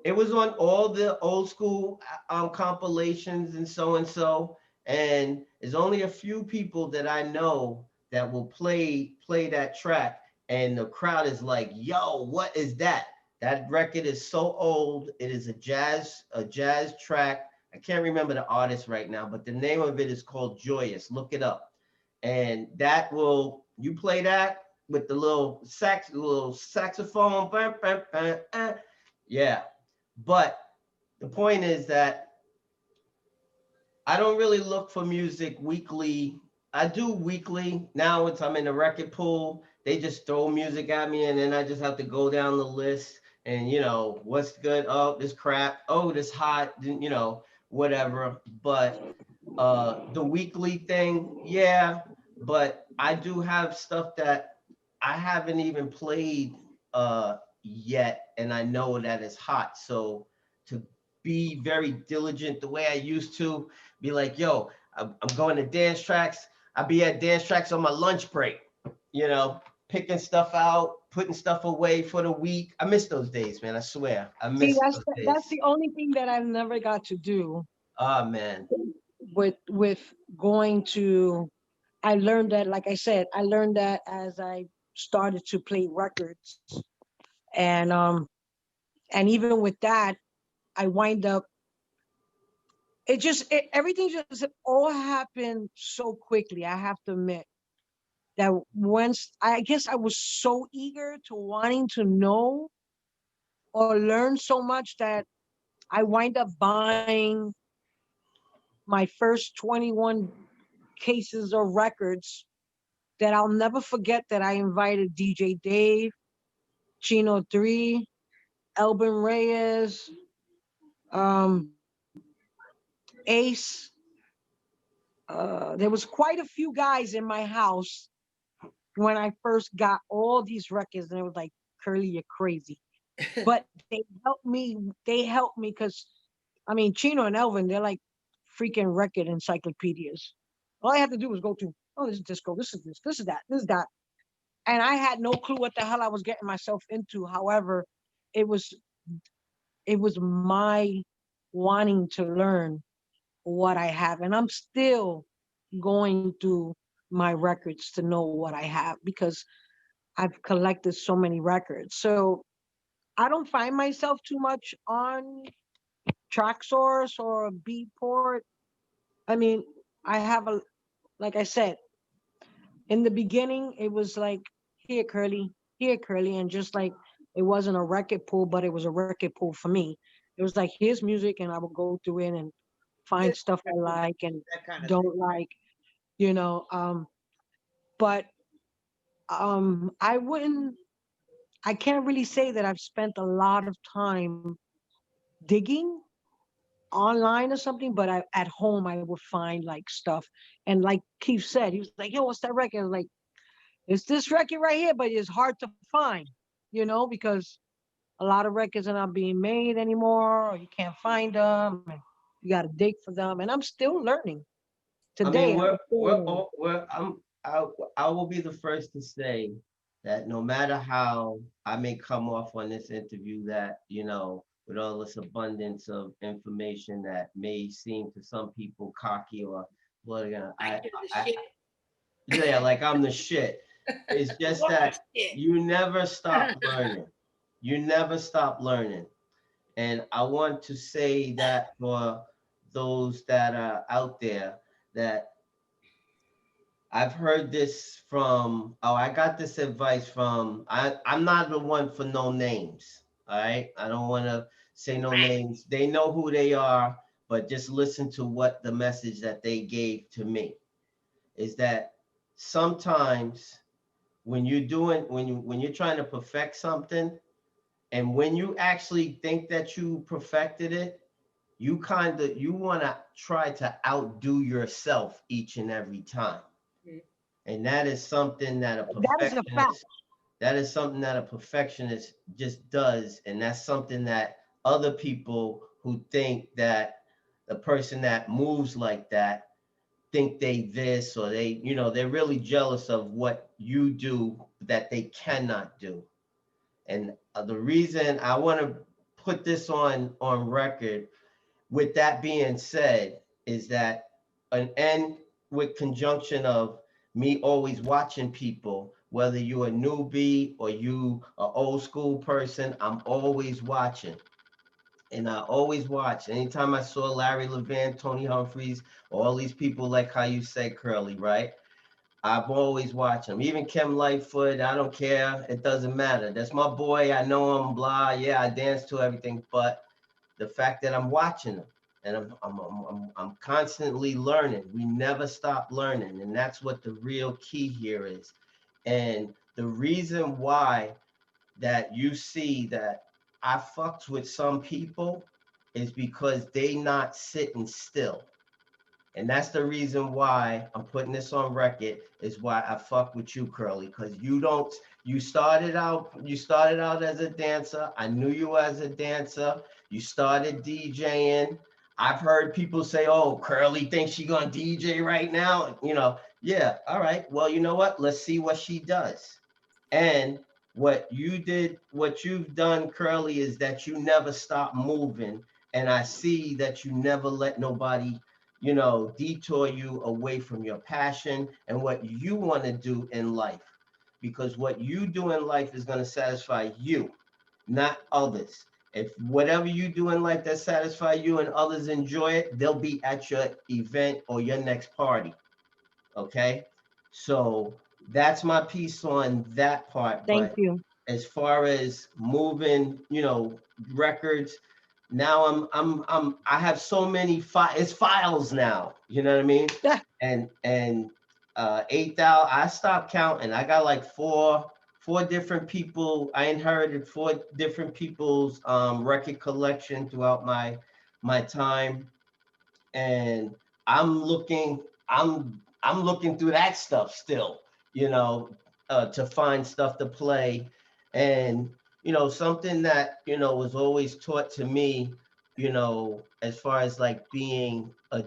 it was on all the old school compilations and so. And there's only a few people that I know that will play that track, and the crowd is like, "Yo, what is that?" That record is so old. It is a jazz track. I can't remember the artist right now, but the name of it is called Joyous. Look it up, and that will you play that with the little saxophone. Yeah, but the point is that I don't really look for music weekly. I do weekly. Now it's I'm in the record pool. They just throw music at me, and then I just have to go down the list and what's good. Oh, this crap. Oh, this hot. Whatever. But the weekly thing, yeah. But I do have stuff that I haven't even played yet, and I know that it's hot. So to be very diligent the way I used to, be like, yo, I'm going to dance tracks. I'll be at dance tracks on my lunch break, you know, picking stuff out, putting stuff away for the week. I miss those days, man. I swear. I See, miss those that's days. the only thing that I've never got to do Ah, man. with going to. I learned that, like I said, I learned that as I started to play records, and even with that, I wind up. Everything just all happened so quickly. I have to admit that once I guess I was so eager to wanting to know or learn so much that I wind up buying my first 21 cases of records that I'll never forget that I invited DJ Dave, Chino 3, Elvin Reyes, um, Ace. There was quite a few guys in my house when I first got all these records, and it was like, Curly, you're crazy. But they helped me. They helped me because, I mean, Chino and Elvin, they're like freaking record encyclopedias. All I have to do was go to, oh, this is disco, this is that, this is that. And I had no clue what the hell I was getting myself into. However, it was it was my wanting to learn what I have. And I'm still going through my records to know what I have because I've collected so many records. So I don't find myself too much on Traxsource or Beatport. I mean, I have a, like I said, in the beginning, it was like, here, Curly. And just like it wasn't a record pool, but it was a record pool for me. It was like, here's music, and I would go through it and find This stuff I like and that kind of thing. don't like, you know. But I wouldn't, I can't really say that I've spent a lot of time digging online or something, but at home I would find like stuff. And like Keith said, he was like, yo, what's that record? I was like, it's this record right here, but it's hard to find, because a lot of records are not being made anymore, or you can't find them, and you got to dig for them. And I'm still learning. I mean, Today, I'm still we're learning. all we're I will be the first to say that no matter how I may come off on this interview, that with all this abundance of information that may seem to some people cocky or well, again, Like you're the I shit. yeah, like I'm the shit. It's just You're the that shit. you never stop learning. You never stop learning. And I want to say that for those that are out there, that I've heard this from, I got this advice from, I'm not the one for no names. All right. I don't want to say no names. They know who they are, but just listen to what the message that they gave to me is that sometimes when you're trying to perfect something, and when you actually think that you perfected it, you want to try to outdo yourself each and every time. Mhm. And that is something that a That is a fact. perfectionist just does, and that's something that other people who think that the person that moves like that think they this or they, they're really jealous of what you do that they cannot do. And the reason I want to put this on record, with that being said, is that and with conjunction of me always watching people, whether you a newbie or you a old school person, I'm always watching. And I always watch. Anytime I saw Larry Levan, Tony Humphries, all these people, like how you say Curly, right? I've always watched him. Even Kim Lightfoot, I don't care. It doesn't matter. That's my boy. I know him, blah. Yeah, I dance to everything. But the fact that I'm watching him and I'm constantly learning. We never stop learning. And that's what the real key here is. And the reason why that you see that I fucked with some people is because they not sitting still. And that's the reason why I'm putting this on record, is why I fuck with you, Curly, because you started out as a dancer. I knew you as a dancer. You started DJing. I've heard people say, oh, Curly thinks she gonna DJ right now. Yeah, all right. Well, you know what? Let's see what she does. And what you've done, Curly, is that you never stop moving. And I see that you never let nobody, detour you away from your passion and what you want to do in life. Because what you do in life is going to satisfy you, not others. If whatever you do in life that satisfy you and others enjoy it, they'll be at your event or your next party. Okay. So that's my piece on that part. Thank But you. as far as moving, records, now I have so many it's files now, you know what I mean? And 8,000, I stopped counting. I got like four different people. I inherited four different people's record collection throughout my time. And I'm looking, I'm looking through that stuff still, to find stuff to play. And something that was always taught to me, as far as like being a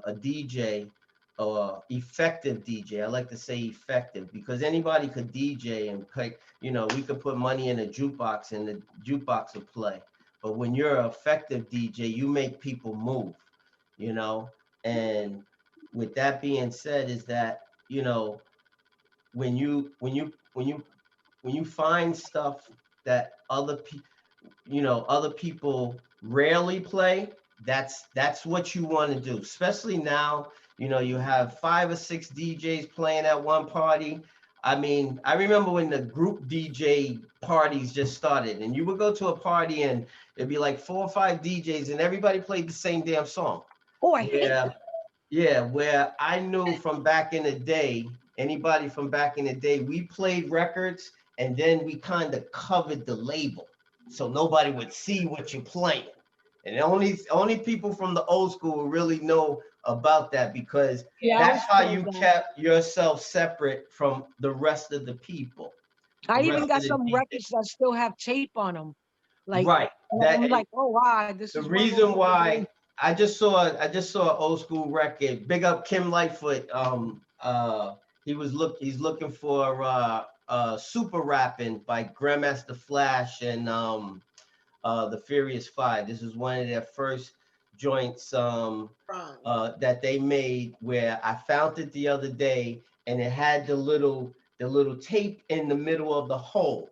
DJ or effective DJ. I like to say effective because anybody could DJ and play. We could put money in a jukebox and the jukebox will play. But when you're an effective DJ, you make people move, you know. And with that being said, is that when you find stuff that other people rarely play, that's what you want to do. Especially now, you have 5 or 6 DJs playing at one party. I mean, I remember when the group DJ parties just started, and you would go to a party and it'd be like 4 or 5 DJs, and everybody played the same damn song. Oh, I hate Yeah, yeah, where I knew from back in the day, anybody from back in the day, we played records and then we kind of covered the label so nobody would see what you're playing. And only people from the old school will really know about that, because Yeah, I that's was how told you that. kept yourself separate from the rest of the people, the I even rest got of the some DJs. records that still have tape on them. Like, Right. and That I'm like, oh wow, this the is one of those reason records. why I just saw an old school record. Big up Kim Lightfoot. He's looking for Super Rapping by Grandmaster Flash and the Furious Five. This is one of their first joints that they made, where I found it the other day, and it had the little tape in the middle of the hole.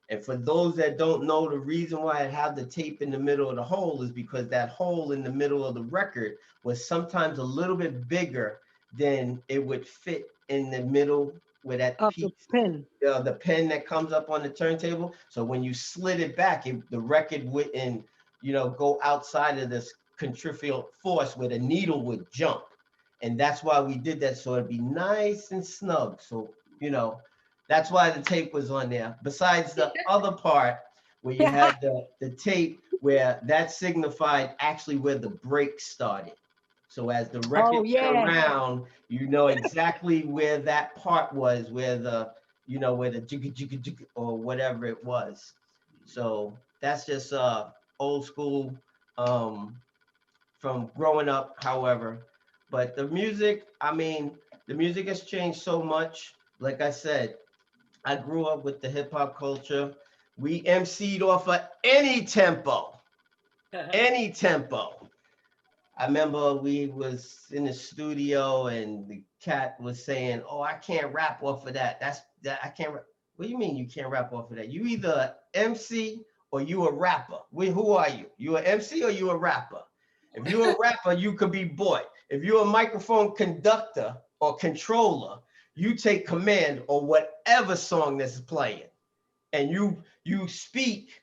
And for those that don't know, the reason why I have the tape in the middle of the hole is because that hole in the middle of the record was sometimes a little bit bigger than it would fit in the middle where that Of the piece, pin. the pen that comes up on the turntable. So when you slid it back, the record wouldn't, go outside of this centrifugal force where the needle would jump. And that's why we did that. So it'd be nice and snug. So, that's why the tape was on there. Besides the other part where you had the tape where that signified actually where the break started. So as the Oh record went yeah. around, you know exactly where that part was, where the jigga jigga jigga or whatever it was. So that's just old school from growing up. However, But the music, I mean, the music has changed so much. Like I said, I grew up with the hip hop culture. We MC'd off of any tempo, any tempo. I remember we was in the studio and the cat was saying, "Oh, I can't rap off of that. That's that I can't." What do you mean you can't rap off of that? You either MC or you a rapper. Who are you? You an MC or you a rapper? If you're a rapper, you could be bought. If you're a microphone conductor or controller, you take command on whatever song that's playing, and you speak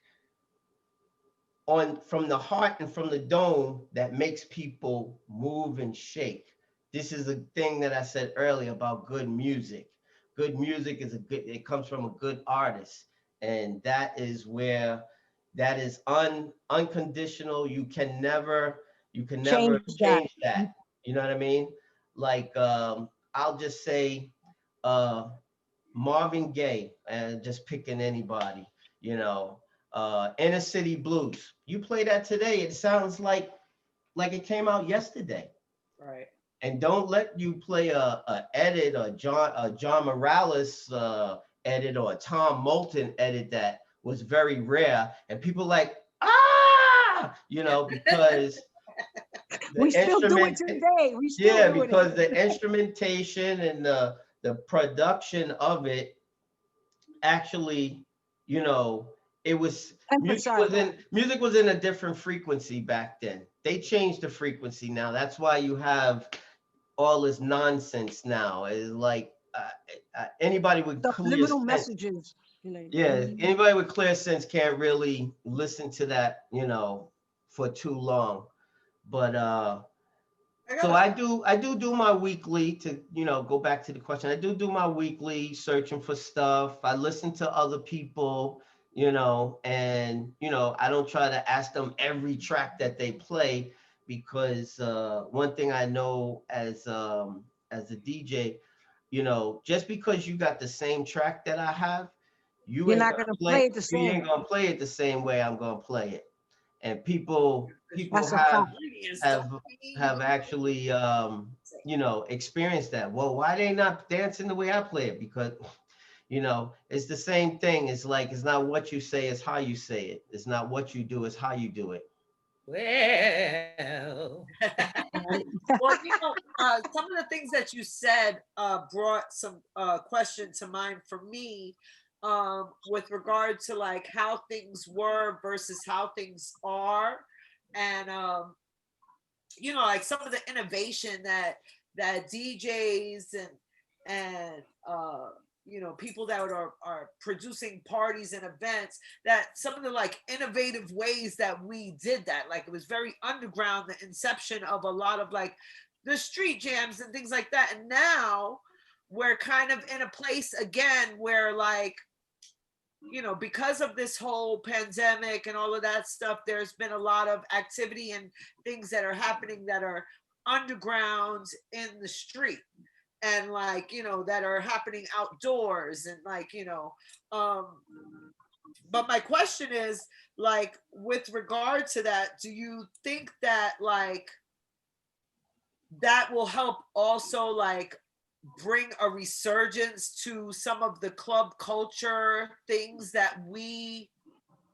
on from the heart and from the dome that makes people move and shake. This is a thing that I said earlier about good music. Good music is a good, it comes from a good artist. And that is where that is unconditional. You can never Change that. change that. You know what I mean? Like I'll just say uh Marvin Gaye, and just picking anybody, you know, Inner City Blues. You play that today, it sounds like it came out yesterday. Right. And don't let you play a edit or John Morales edit or a Tom Moulton edit that was very rare, and people like you know, because the We still do it instrument, today. We still yeah, doing it. because the instrumentation and the production of it actually, you know, it was Emphasize that. music was in a different frequency back then. They changed the frequency now. That's why you have all this nonsense now. It's like anybody with clear Subliminal sense, messages. You know, yeah, anybody with clear sense can't really listen to that, you know, for too long. But I so gotta, I do my weekly to, you know, go back to the question. I do my weekly searching for stuff. I listen to other people, you know, and you know, I don't try to ask them every track that they play, because one thing I know as a DJ, you know, just because you got the same track that I have, you're not gonna play it the you same. ain't gonna play it the same way I'm gonna play it. And people That's a fact. ingredients don't have mean have actually you know, experienced that. Well, why they not dancing the way I play it? Because you know, it's the same thing. It's like it's not what you say, it's how you say it. It's not what you do, it's how you do it. Well, Well, some of the things that you said brought some question to mind for me, with regard to like how things were versus how things are, and like some of the innovation that DJs and people that are producing parties and events, that some of the like innovative ways that we did that, like it was very underground, the inception of a lot of like the street jams and things like that. And now we're kind of in a place again where like, because of this whole pandemic and all of that stuff, there's been a lot of activity and things that are happening that are underground in the street, and like, that are happening outdoors, and like, um, but my question is, like, with regard to that, do you think that like that will help also like bring a resurgence to some of the club culture things that we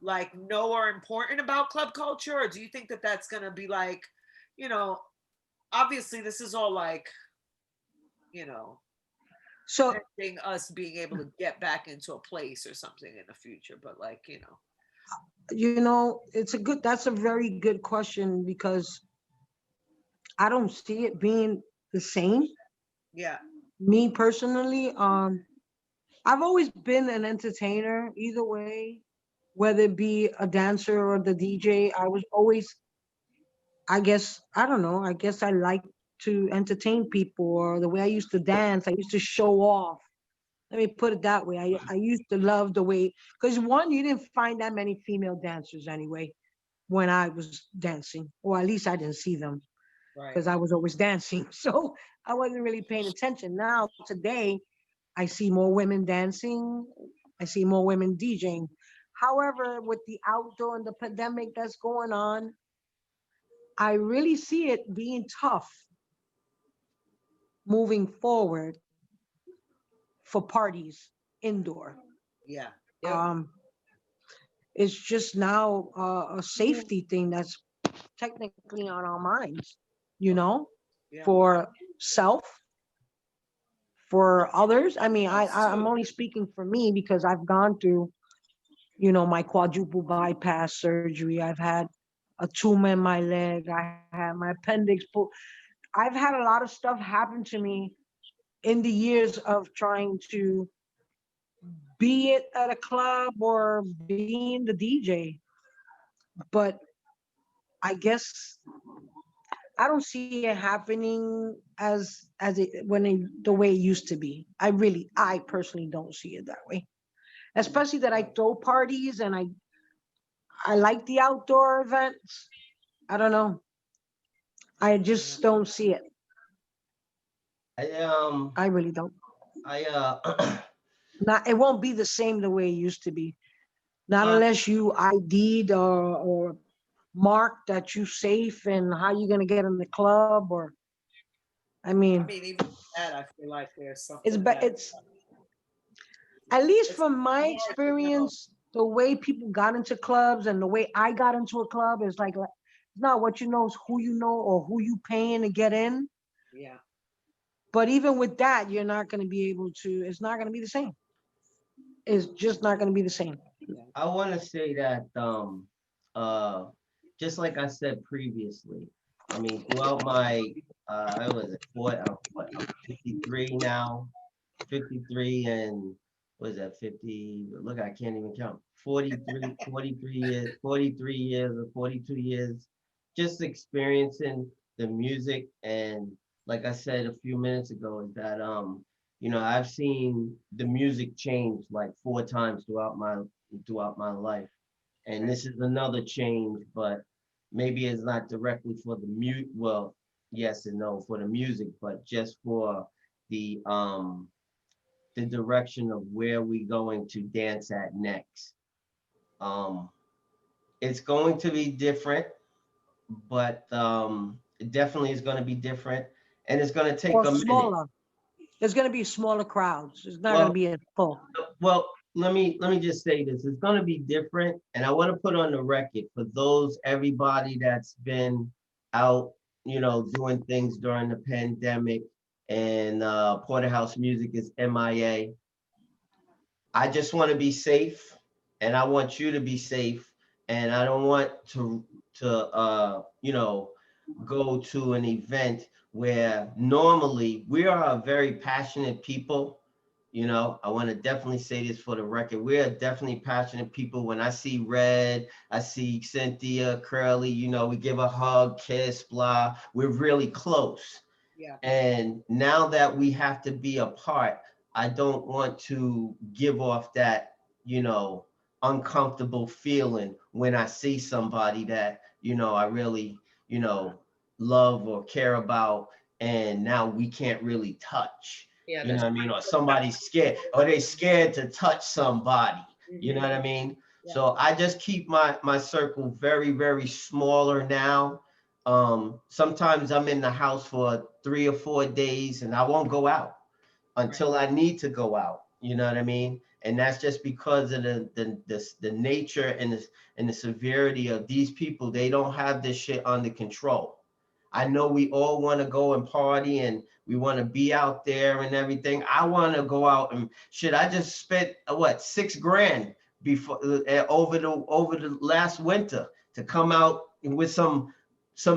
like know are important about club culture? Or do you think that that's going to be like, you know obviously this is all like, you know So pending us being able to get back into a place or something in the future, but like, that's a very good question, because I don't see it being the same. yeah. Me personally, I've always been an entertainer either way, whether it be a dancer or the DJ. I was always, I guess, I don't know, I guess I like to entertain people, or the way I used to dance, I used to show off. Let me put it that way. I used to love the way, because one, you didn't find that many female dancers anyway when I was dancing, or at least I didn't see them, Right. because I was always dancing. So I wasn't really paying attention. Now, today, I see more women dancing. I see more women DJing. However, with the outdoor and the pandemic that's going on, I really see it being tough moving forward for parties indoor. Yeah. Yep. Um, it's just now a safety thing that's technically on our minds, you know, Yeah. for self, for others. I mean, That's I'm true. only speaking for me because I've gone through, you know, my quadruple bypass surgery. I've had a tumor in my leg. I had my appendix pulled. I've had a lot of stuff happen to me in the years of trying to be it at a club or being the DJ. But I guess I don't see it happening as the way it used to be. I personally don't see it that way. Especially that I throw parties and I like the outdoor events. I don't know. I Yeah. just don't see it. I I really don't. I Not it won't be the same the way it used to be. Not uh, unless you ID'd or marked that you safe and how you gonna get in the club or I I mean mean, even that, I feel like there's it's something but that it's at least it's from my hard to know. experience, the way people got into clubs and the way I got into a club is it's not what you know, it's who you know or who you paying to get in. Yeah. But even with that, you're not going to be able to. It's not going to be the same. It's just not going to be the same. Yeah. I want to say that uh just like I said previously, I mean throughout my I was at I'm 53 now, 53 and what is that 50? Look, I can't even count. 43 years, 43 years or 42 years, just experiencing the music. And like I said a few minutes ago, is that I've seen the music change like 4 times throughout my life. And Okay. this is another change, but maybe it's not directly for the mute. Well, yes and no for the music, but just for the direction of where we going to dance at next. Um, it's going to be different, but it definitely is going to be different, and it's going to take Or a minute. smaller. There's going to be smaller crowds. It's not going to Well, be as full. well, let me just say this. It's going to be different, and I want to put on the record for everybody that's been out, doing things during the pandemic, and Porterhouse Music is MIA. I just want to be safe, and I want you to be safe, and I don't want to go to an event where normally we are a very passionate people. I want to definitely say this for the record. We are definitely passionate people. When I see Red, I see Cynthia, Curly, we give a hug, kiss, blah. We're really close. Yeah. And now that we have to be apart, I don't want to give off that, uncomfortable feeling when I see somebody that, I really, you know, love or care about, and now we can't really touch. Yeah, You know that's what I mean? Or somebody's scared, or they scared to touch somebody. You know what I mean? Yeah. So I just keep my circle very, very smaller now. Sometimes I'm in the house for 3 or 4 days and I won't go out Right. until I need to go out. You know what I mean? And that's just because of the nature and the severity of these people. They don't have this shit under control. I know we all want to go and party and we want to be out there and everything. I want to go out and shit. I just spent what, 6 grand before over the last winter to come out with some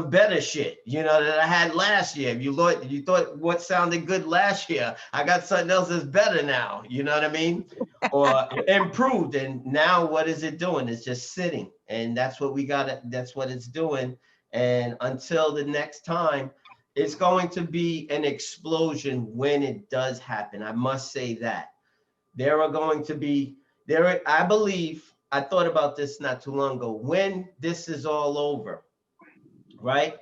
better shit, that I had last year. If you thought what sounded good last year, I got something else that's better now. You know what I mean? Or improved. And now what is it doing? It's just sitting. And that's what it's doing. And until the next time, it's going to be an explosion when it does happen. I must say that. There are going to be, I believe, I thought about this not too long ago. When this is all over, right?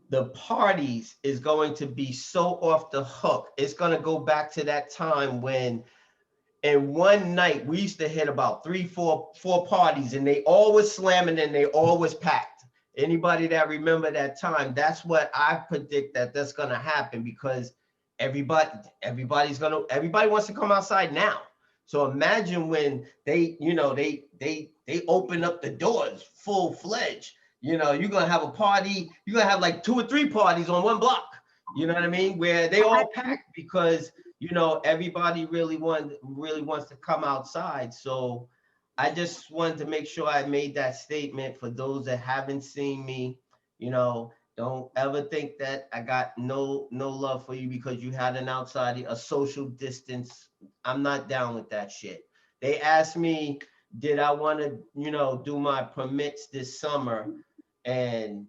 The parties is going to be so off the hook. It's going to go back to that time when in one night we used to hit about 3, 4 parties, and they all was slamming and they all was packed. Anybody that remember that time, that's what I predict that's gonna happen, because everybody wants to come outside now. So imagine when they open up the doors full fledged. You're gonna have a party. You're gonna have like 2 or 3 parties on one block. You know what I mean? Where they all packed because everybody really wants to come outside. So I just wanted to make sure I made that statement for those that haven't seen me. Don't ever think that I got no love for you because you had an outside, a social distance. I'm not down with that shit. They asked me, did I want to, do my permits this summer? And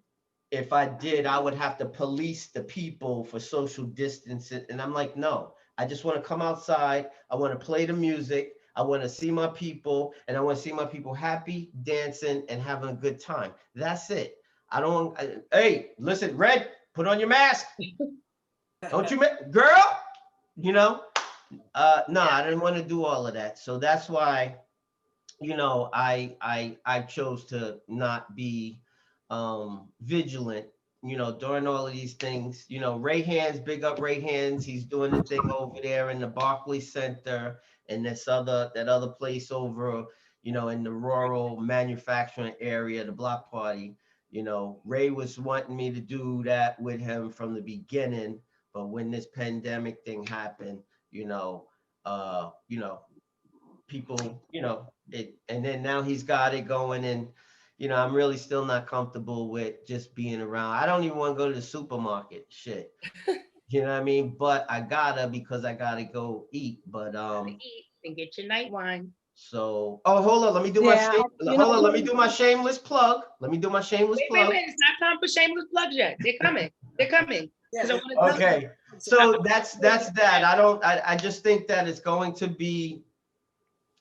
if I did, I would have to police the people for social distancing. And I'm like, no, I just want to come outside. I want to play the music. I want to see my people, and I want to see my people happy, dancing, and having a good time. That's it. Hey, listen, Red, put on your mask. Don't you, girl? No, I didn't want to do all of that. So that's why, I chose to not be vigilant, during all of these things. Ray Hands, big up Ray Hands. He's doing the thing over there in the Barclays Center and that other place over, in the rural manufacturing area, the block party. Ray was wanting me to do that with him from the beginning, but when this pandemic thing happened, uh, you know, people, and then now he's got it going, and I'm really still not comfortable with just being around. I don't even want to go to the supermarket. Shit. You know what I mean? But I gotta, because I gotta go eat. But Eat and get your night wine. So, hold on, let me do let me do my shameless plug. Let me do my shameless plug. Wait, it's not time for shameless plugs yet. They're coming. They're coming. Yeah, Okay. So that's that. I just think that it is going to be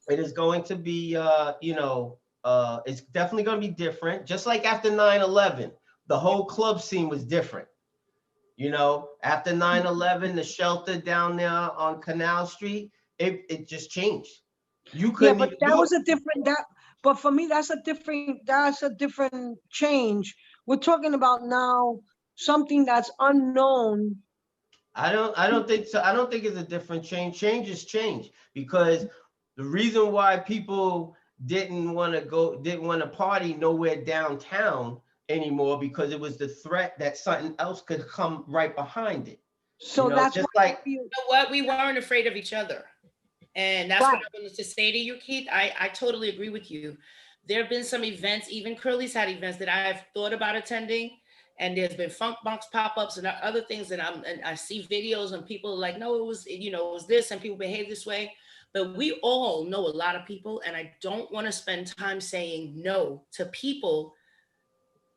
it's definitely going to be different. Just like after 9/11, the whole club scene was different. After 9/11, the shelter down there on Canal Street, it just changed. You couldn't but even that do was it. a different that. But for me, that's a different change. We're talking about now something that's unknown. I don't think so. I don't think it's a different change. Change is change, because the reason why people didn't want to party nowhere downtown anymore, because it was the threat that something else could come right behind it. So that's Just why I like, feel. You know what? We weren't afraid of each other. And that's what I wanted to say to you, Keith. I totally agree with you. There have been some events, even Curly's had events that I've thought about attending. And there's been funk bunks pop-ups and other things that I see videos and people are like, no, it was, it was this, and people behave this way. But we all know a lot of people, and I don't want to spend time saying no to people.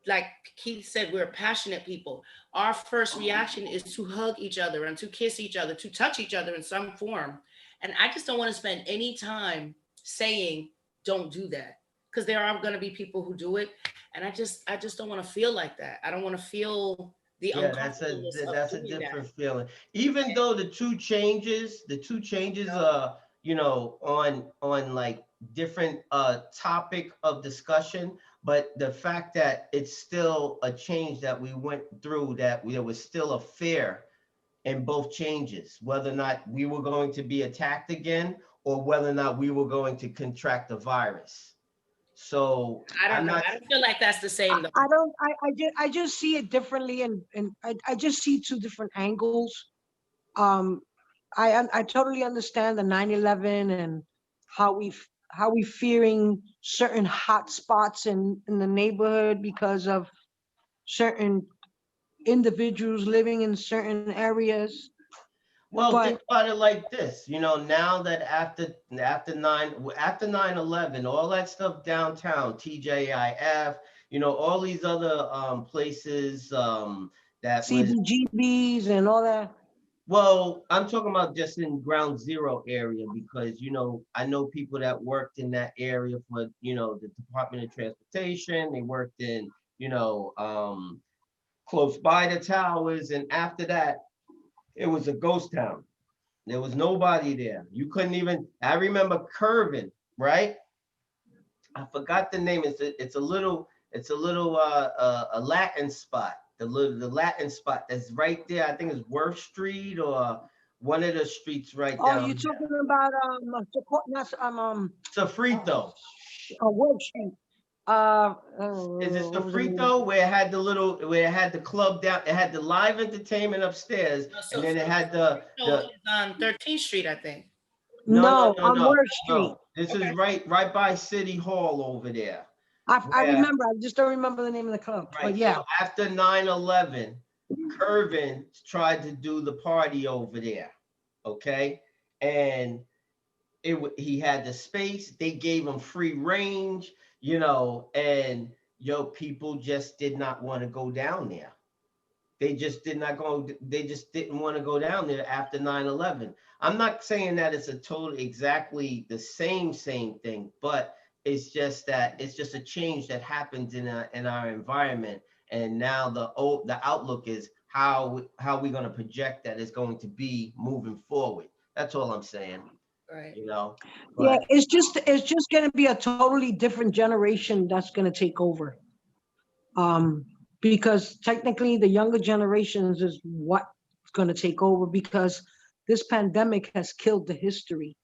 Like Keith said, we're passionate people. Our first reaction is to hug each other and to kiss each other, to touch each other in some form. And I just don't want to spend any time saying, don't do that. Because there are going to be people who do it. And I just don't want to feel like that. I don't want to feel the yeah, that's uncomfortableness of a doing different that. feeling. Even though the two changes on like different topic of discussion, but the fact that it's still a change that we went through, that there was still a fear in both changes, whether or not we were going to be attacked again, or whether or not we were going to contract the virus. So I don't I'm know. not. I don't feel like that's the same though. I don't. I just see it differently, and I just see two different angles. Um, I totally understand the 9/11 and how we fearing certain hot spots in the neighborhood because of certain individuals living in certain areas. Well, But think about it like this. Now that after 9/11, all that stuff downtown, TJIF, all these other places that was. CBGBs and all that. Well, I'm talking about just in Ground Zero area, because I know people that worked in that area for the Department of Transportation. They worked in close by the towers, and after that, it was a ghost town. There was nobody there. You couldn't even. I remember Curvin, right? I forgot the name. It's It's a little a Latin spot. The Latin spot that's right there. I think it's Worth Street or one of the streets right Oh, down you're there. talking about not Sofrito. Wall Street. Is it What was the name? Sofrito where it had the little where it had the club down? It had the live entertainment upstairs, No, and so, then so, it had so the it's on 13th Street, I think. no no No, no on no Wall Street. no. This is Okay. right by City Hall over there. I Where remember. I just don't remember the name of the club. But right. yeah, So after 9/11, Curvin tried to do the party over there. Okay, and he had the space. They gave him free range, and people just did not want to go down there. They just did not go. They just didn't want to go down there after 9/11. I'm not saying that it's a total exactly the same thing, but it's just a change that happens in our environment. And now the outlook is how we're going to project that is going to be moving forward. That's all I'm saying. Right. yeah. But It's just going to be a totally different generation that's going to take over. Because technically the younger generations is what's going to take over because this pandemic has killed the history.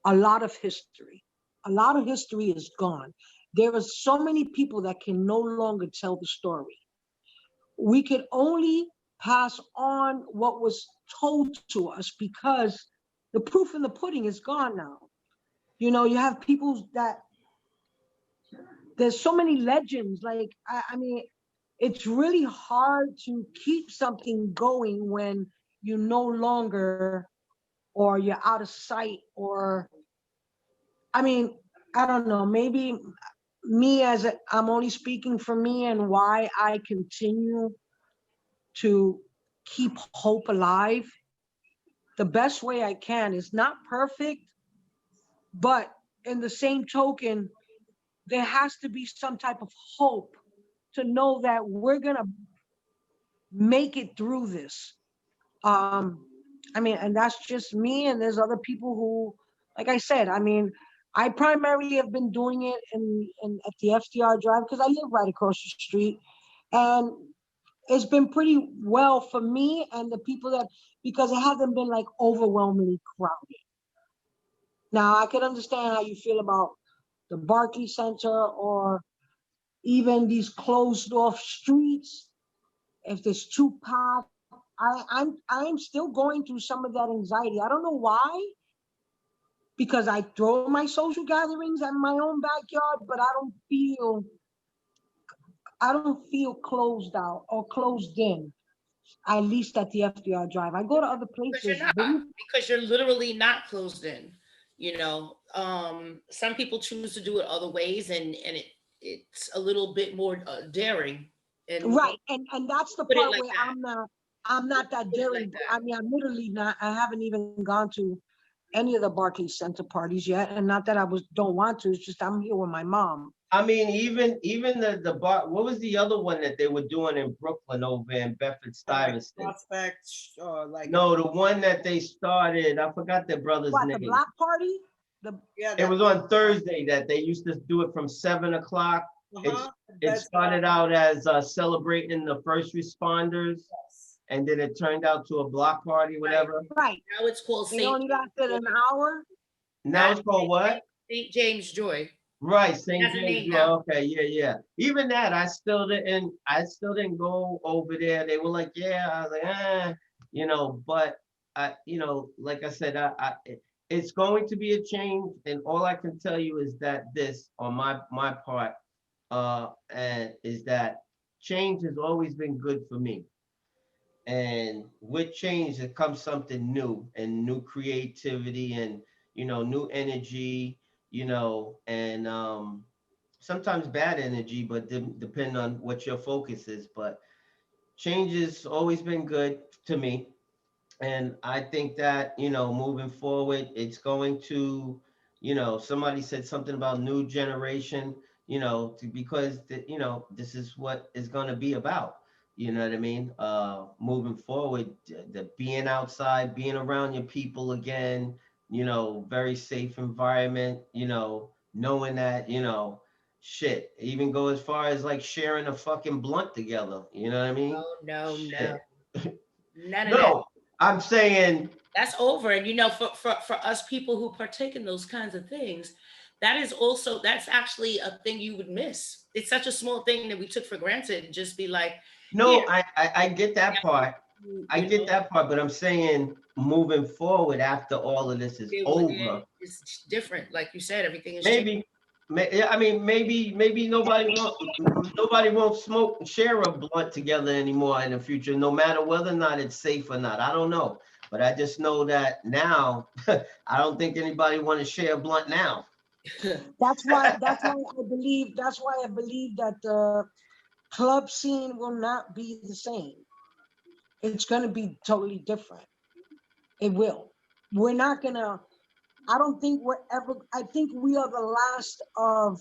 A lot of history. A lot of history is gone. There are so many people that can no longer tell the story. We could only pass on what was told to us because the proof in the pudding is gone now. You have people that there's so many legends. Like, I mean, it's really hard to keep something going when you no longer, or you're out of sight, or, I mean, I don't know, maybe I'm only speaking for me and why I continue to keep hope alive. The best way I can is not perfect, but in the same token, there has to be some type of hope to know that we're going to make it through this. Um, I mean, and that's just me, and there's other people who, like I said, I mean, I primarily have been doing it in at the FDR Drive because I live right across the street, and it's been pretty well for me and the people that, because it hasn't been like overwhelmingly crowded. Now I can understand how you feel about the Barclay Center or even these closed off streets. If there's too packed, I'm still going through some of that anxiety. I don't know why, because I throw my social gatherings in my own backyard, but I don't feel closed out or closed in, at least at the FDR Drive. I go to other Because you're places. not, because you're literally not closed in. Some people choose to do it other ways, and it's a little bit more daring. And Right, and that's the put it part like where that. I'm not that Put it like daring. I that. mean, I'm literally not. I haven't even gone to any of the Barclay Center parties yet, and not that I don't want to. It's just I'm here with my mom. I mean, even the bar. What was the other one that they were doing in Brooklyn over in Bedford Like Stuyvesant? prospect or like No, the one that they started. I forgot their brother's What, the name. black party? The yeah, It that was on Thursday that they used to do it from 7 o'clock. It's uh-huh. it That's started out as celebrating the first responders, yes. and then it turned out to a block party, Right. whatever. right. Now it's called It St. only lasted an hour. Now it's called what? St. James Joy. Right, It St. has a James. name now. Well, okay, yeah. Even that, I still didn't go over there. They were like, yeah, I was like, but like I said, it's going to be a change, and all I can tell you is that this, on my part, and is that change has always been good for me. And with change, there comes something new and new creativity and new energy, and sometimes bad energy, but depend on what your focus is. But change has always been good to me, and I think that moving forward, it's going to, somebody said something about new generation, because this is what it's going to be about. You know what I mean? Moving forward, the being outside, being around your people again, very safe environment, knowing that, Shit, even go as far as like sharing a fucking blunt together. You know what I mean? Oh no, no, Shit. none of that. No, I'm saying That's over. And for us people who partake in those kinds of things, that's actually a thing you would miss. It's such a small thing that we took for granted and just be like, here, no, I get that part. I you get know, that part, but I'm saying moving forward after all of this is deal with it. over, It's different. Like you said, everything is changing. maybe, yeah, I mean, maybe nobody won't smoke and share a blunt together anymore in the future, no matter whether or not it's safe or not. I don't know, but I just know that now, I don't think anybody want to share a blunt now. That's why I believe that the club scene will not be the same. It's going to be totally different. It will. We're not going to, I don't think we're ever, I think we are the last of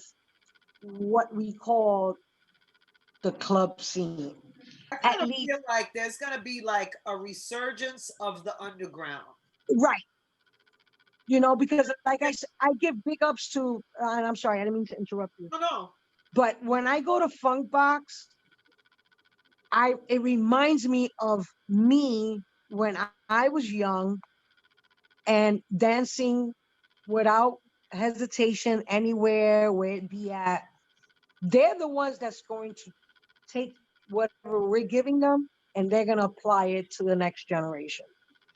what we call the club scene. I At kind of least, feel like there's gonna be like a resurgence of the underground. right. Because like I give big ups to, and I'm sorry, I didn't mean to interrupt you. No, no. But when I go to Funk Box, it reminds me of me when I was young and dancing without hesitation anywhere where it be at. They're the ones that's going to take whatever we're giving them and they're going to apply it to the next generation.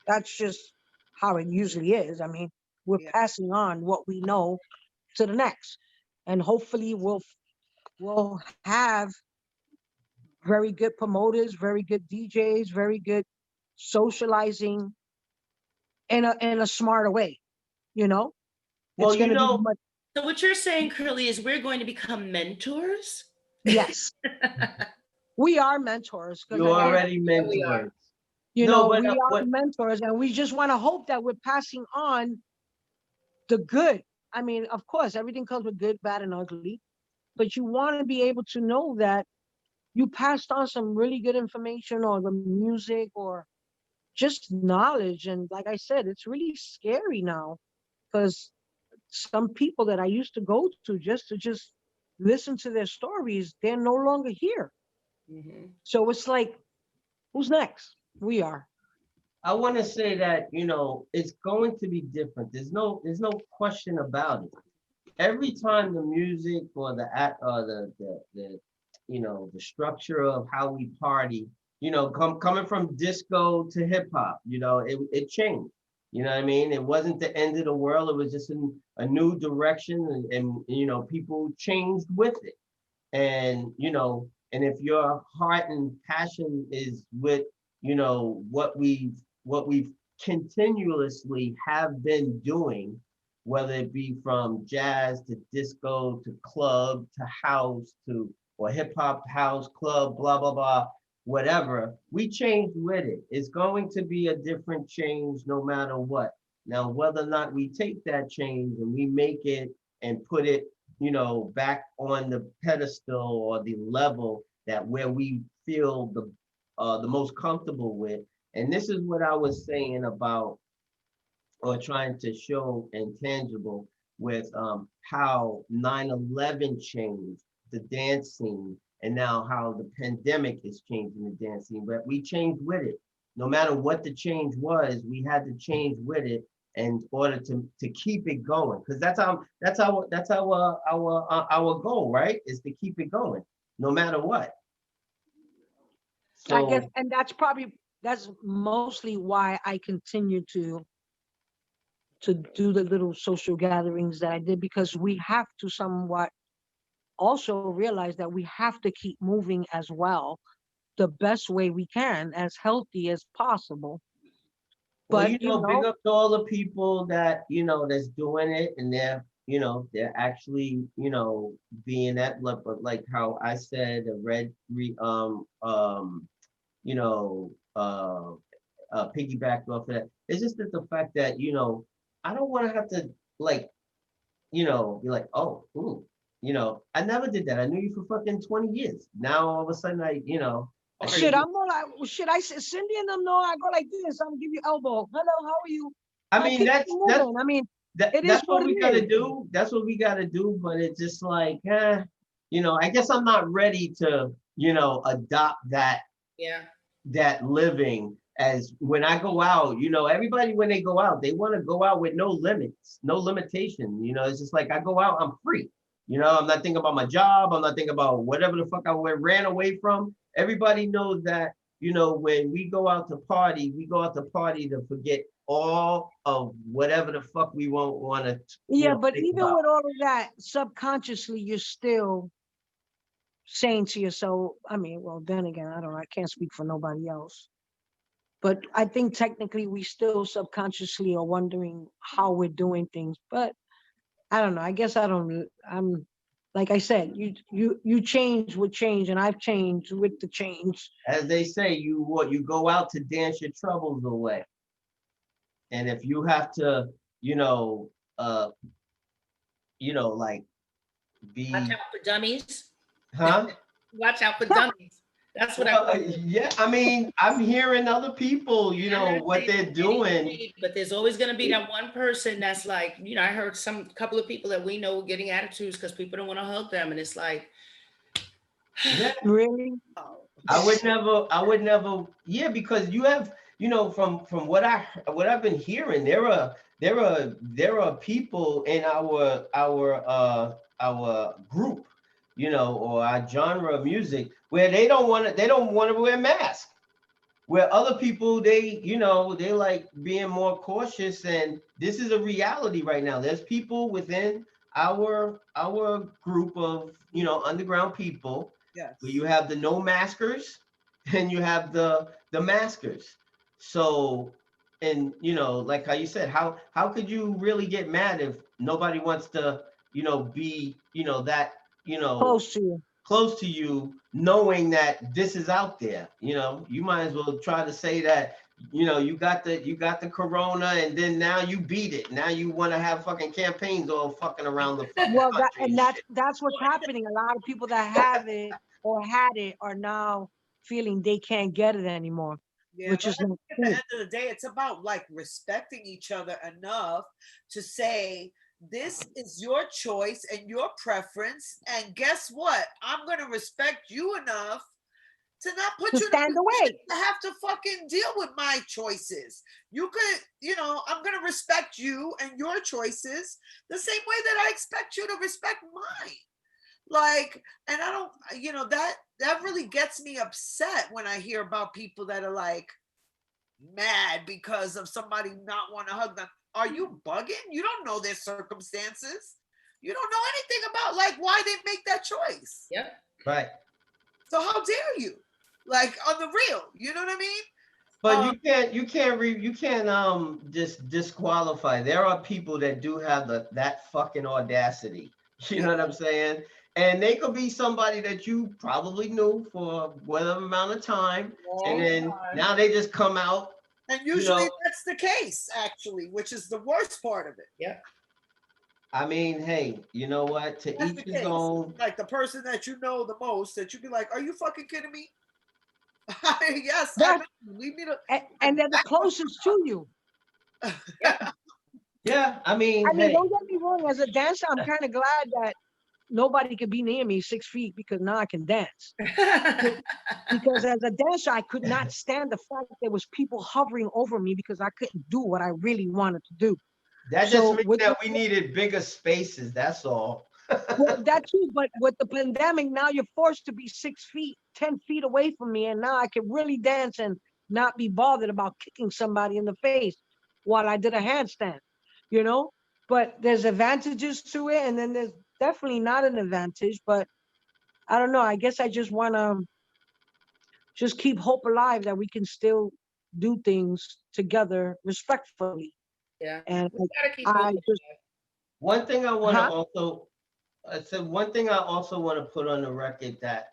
That's just how it usually is. I mean, we're Yeah. passing on what we know to the next, and hopefully we'll have very good promoters, very good DJs, very good socializing in a smarter way. You know, Well, it's you going to be know, much. So what you're saying, Curly, is we're going to become mentors? Yes, we are mentors because you again, already We are. mentored. No, but we are what? mentors, and we just want to hope that we're passing on the good. I mean, of course, everything comes with good, bad, and ugly, but you want to be able to know that you passed on some really good information or the music or just knowledge. And like I said, it's really scary now because some people that I used to go to just listen to their stories, they're no longer here. Mhm. So it's like, who's next? We are. I want to say that it's going to be different. There's no question about it. Every time the music or the act or the structure of how we party, coming from disco to hip hop, it changed. You know what I mean? It wasn't the end of the world. It was just a new direction, and people changed with it. And if your heart and passion is with what we've continuously have been doing, whether it be from jazz to disco to club to house to or hip hop house club, blah blah blah, whatever, we change with it. It's going to be a different change no matter what. Now, whether or not we take that change and we make it and put it back on the pedestal or the level that where we feel the most comfortable with. And this is what I was saying about or trying to show intangible with how 9/11 changed the dance scene and now how the pandemic is changing the dance scene. But we changed with it. No matter what the change was, we had to change with it in order to keep it going. Because that's our goal, right? Is to keep it going, no matter what. I guess, So and that's mostly why I continue to do the little social gatherings that I did because we have to somewhat also realize that we have to keep moving as well the best way we can, as healthy as possible. well, But big up to all the people that that's doing it, and they're actually being that like how I said the you know piggyback off of that. It's just that the fact that I don't want to have to like be like, oh, ooh, I never did that. I knew you for fucking 20 years. Now all of a sudden I Are shit, see. I'm more like, should Cindy and them know I go like this? I'm gonna give you elbow. Hello, how are you? I I mean keep it moving. I mean, it is that's what what it we gotta is. do. That's what we gotta do. But it's just like, I guess I'm not ready to, adopt Yeah. that living as when I go out, everybody when they go out, they want to go out with no limits, no limitation. It's just like I go out, I'm free. I'm not thinking about my job. I'm not thinking about whatever the fuck ran away from. Everybody knows that, when we go out to party, we go out to party to forget all of whatever the fuck we won't want to, Yeah, but think even about. with all of that, subconsciously, you're still saying to yourself, I mean, well, then again, I don't know, I can't speak for nobody else. But I think technically we still subconsciously are wondering how we're doing things. But I don't know. I guess I don't. I'm like I said, you change with change, and I've changed with the change. As they say, you go out to dance your troubles away. And if you have to, uh, like Watch be, out for dummies. huh? Watch out for dummies. That's what I. Well, yeah, I mean, I'm hearing other people, I heard what they they're doing. but there's always going to be that one person that's like, I heard some couple of people that we know getting attitudes because people don't want to hug them, and it's like, Yeah, Really? I would never, yeah, because you have, from what I've been hearing, there are people in our group, or our genre of music where they don't want to wear masks. Where other people, they like being more cautious, and this is a reality right now. There's people within our group of underground people where Yes. you have the no maskers and you have the maskers. So, and like how you said, how could you really get mad if nobody wants to be that Close to you. close to you, knowing that this is out there. You might as well try to say that you got the corona, and then now you beat it. Now you want to have fucking campaigns all fucking around the fucking Well, that country and and that's shit. that's what's happening. A lot of people that have it or had it are now feeling they can't get it anymore, Yeah, which but is not at the cool. end of the day, it's about like respecting each other enough to say, this is your choice and your preference. And guess what? I'm going to respect you enough to not put To you in a stand position away. to have to fucking deal with my choices. You could, I'm going to respect you and your choices the same way that I expect you to respect mine. Like, and I don't, that really gets me upset when I hear about people that are like mad because of somebody not want to hug them. Are you bugging? You don't know their circumstances. You don't know anything about like why they make that choice. yep. Right. So how dare you? Like on the real, you know what I mean? But you can't just disqualify. There are people that do have that fucking audacity. You know what I'm saying? And they could be somebody that you probably knew for whatever amount of time, and Long then time. now they just come out. And You usually know, that's the case, actually, which is the worst part of it. Yep. I mean, hey, you know what? To That's the each his case. own. Like the person that you know the most, that you be like, "Are you fucking kidding me?" Yes, I That know. Leave me to. and they're the closest to you. Yeah, I mean, I mean, hey, don't get me wrong. As a dancer, I'm kind of glad that nobody could be near me 6 feet because now I can dance. Because as a dancer, I could not stand the fact there was people hovering over me because I couldn't do what I really wanted to do. that just So means with that we needed bigger spaces. That's all. well, that too, but with the pandemic, now you're forced to be 6 feet, 10 feet away from me, and now I can really dance and not be bothered about kicking somebody in the face while I did a handstand, you know. But there's advantages to it, and then there's definitely not an advantage. But I don't know. I guess I just want to just keep hope alive that we can still do things together respectfully. Yeah. And We gotta keep I hope. just, One thing I want to huh? also I said one thing I also want to put on the record that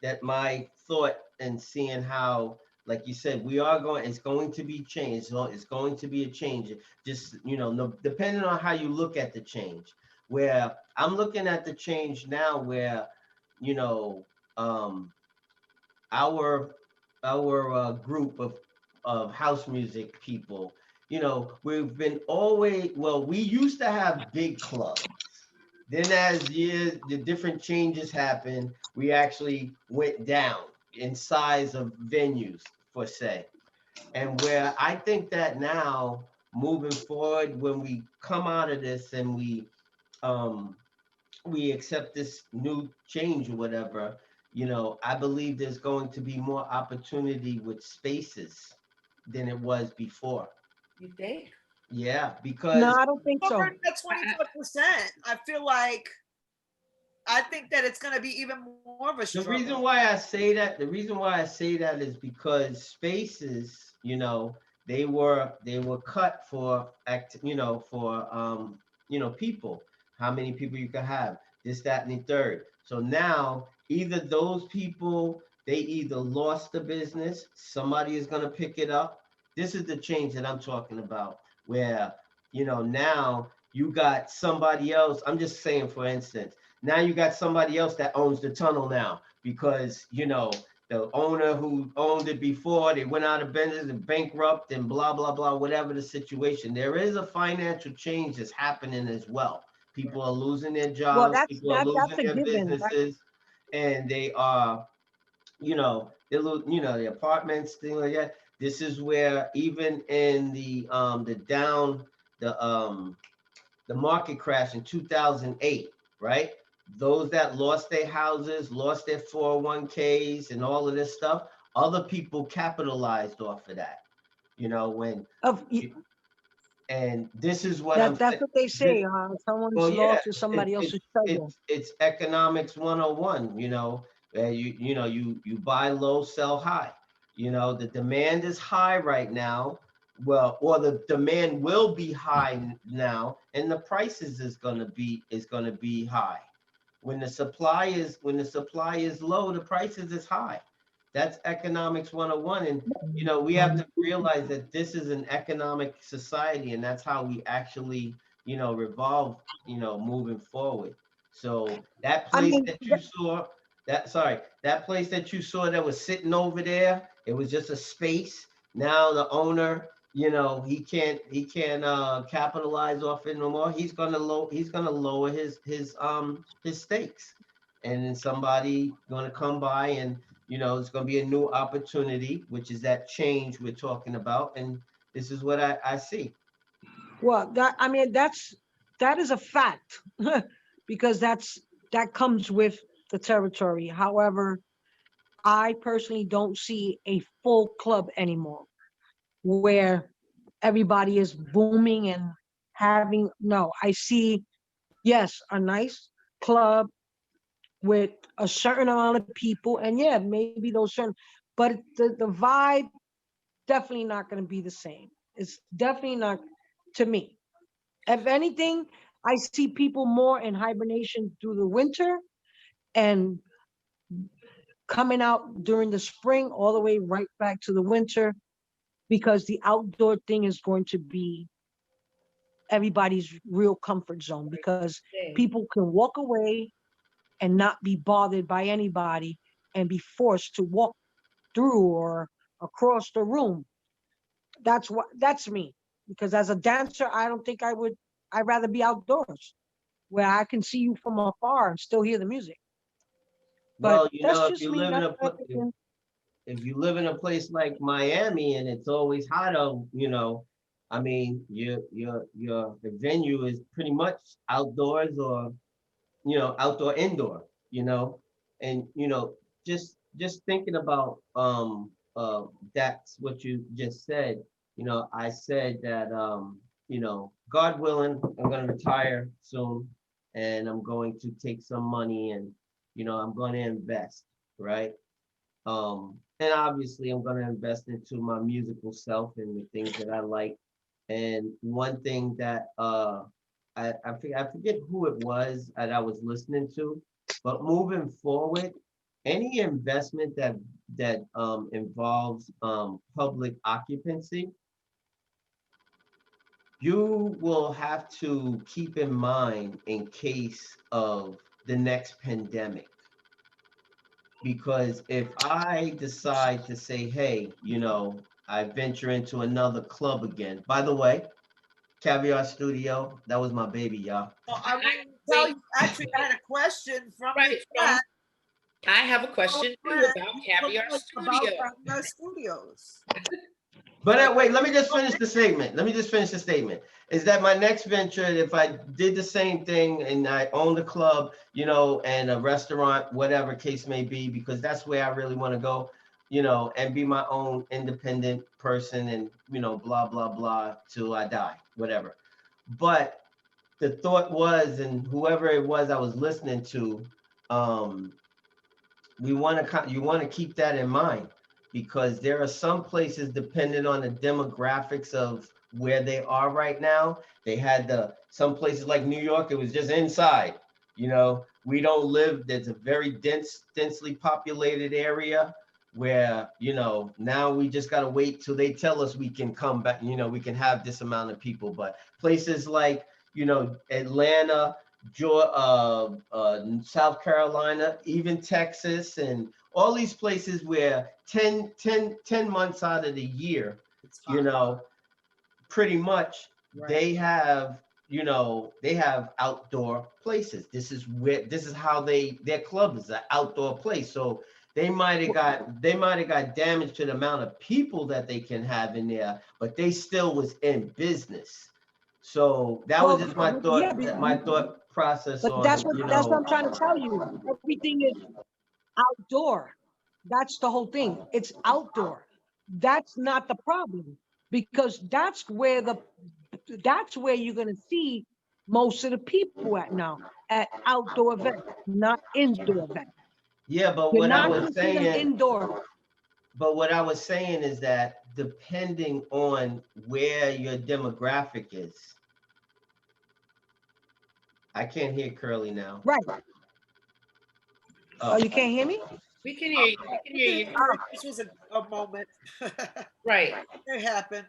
that my thought and seeing how, like you said, it's going to be changed. So it's going to be a change. Just no, depending on how you look at the change. Where I'm looking at the change now, where you know um, our group of house music people, we've been always, well, we used to have big clubs. Then as the different changes happened, we actually went down in size of venues, for say. And where I think that now, moving forward, when we come out of this and um we accept this new change or whatever, I believe there's going to be more opportunity with spaces than it was before. You think? Yeah, No, because I don't think so. Over that 25%. I feel like I think that it's going to be even more of a the struggle. reason why I say that is because spaces, they were cut for people, how many people you can have, this, that, and the third. So now either those people, they either lost the business, somebody is gonna pick it up. This is the change that I'm talking about, where now you got somebody else. I'm just saying, for instance, now you got somebody else that owns the tunnel now, because the owner who owned it before, they went out of business and bankrupt and blah blah blah, whatever the situation. There is a financial change that's happening as well. People are losing their Well, jobs, that's people are that losing that's a their given. businesses, and they are, they lose, the apartments, things like that. This is where, even in the um the market crash in 2008, right? Those that lost their houses, lost their 401ks and all of this stuff, other people capitalized off of that. When Of and this is what I'm that's saying. what they This, say. Someone's well, yeah, loss is somebody it's else's treasure. it's economics 101. You buy low, sell high. The demand is high right now. Well, or the demand will be high now, and the prices is gonna be high. When the supply is low, the prices is high. That's economics 101. And we have to realize that this is an economic society, and that's how we actually revolve, moving forward. So that I place mean, that you saw, that place that you saw that was sitting over there, it was just a space. Now the owner, he can't capitalize off it no more. He's gonna lower his stakes. And then somebody gonna come by, and it's gonna be a new opportunity, which is that change we're talking about. And this is what I see. well, that is a fact because that comes with the territory. However, I personally don't see a full club anymore where everybody is booming and having. No, I see, yes, a nice club with a certain amount of people, and yeah, maybe those certain, but the vibe definitely not going to be the same. It's definitely not, to me. If anything, I see people more in hibernation through the winter and coming out during the spring all the way right back to the winter, because the outdoor thing is going to be everybody's real comfort zone, because Thing. people can walk away and not be bothered by anybody and be forced to walk through or across the room. That's me. Because as a dancer, I don't think I would. I'd rather be outdoors where I can see you from afar and still hear the music. But Well, that's if just you me. live in That's a my pl- opinion. if you live in a place like Miami and it's always hot out, I mean, the venue is pretty much outdoors, or outdoor indoor, and just thinking about that's what you just said. I said that God willing, I'm gonna retire soon, and I'm going to take some money, and I'm gonna invest, right? And obviously I'm gonna invest into my musical self and the things that I like. And one thing that I forget who it was that I was listening to, but moving forward, any investment that involves public occupancy, you will have to keep in mind in case of the next pandemic. Because if I decide to say, hey, I venture into another club again. By the way, Caviar Studio, that was my baby, y'all. I want to tell you, actually, I had a question from the Right. chat. I have a question too about Caviar Studio. Caviar Studios. But wait, let me just finish the statement. Is that my next venture, if I did the same thing and I owned a club, you know, and a restaurant, whatever case may be, because that's where I really want to go, you know, and be my own independent person and, you know, blah, blah, blah, till I die, whatever. But the thought was, and whoever it was I was listening to, you want to keep that in mind, because there are some places, depending on the demographics of where they are right now. They had some places like New York, it was just inside. You know, we don't live, there's a very densely populated area where, you know, now we just got to wait till they tell us we can come back, you know, we can have this amount of people. But places like, you know, Atlanta, South Carolina, even Texas, and all these places where 10 months out of the year, you know, pretty much they have, you know, they have outdoor places. This is how their club is an outdoor place. So they might have got damage to the amount of people that they can have in there, but they still was in business. So that was just my thought, my thought process But on, that's what you that's what know. I'm trying to tell you. Everything is outdoor. That's the whole thing. It's outdoor. That's not the problem, because that's where you're gonna see most of the people at now, at outdoor events, not indoor events. Yeah, but You're what I not was gonna see them saying, indoor. is that depending on where your demographic is, I can't hear Curly now. Right. Oh, Oh, you can't hear me? We can hear you. We can hear you. This was a moment. Right. It happened.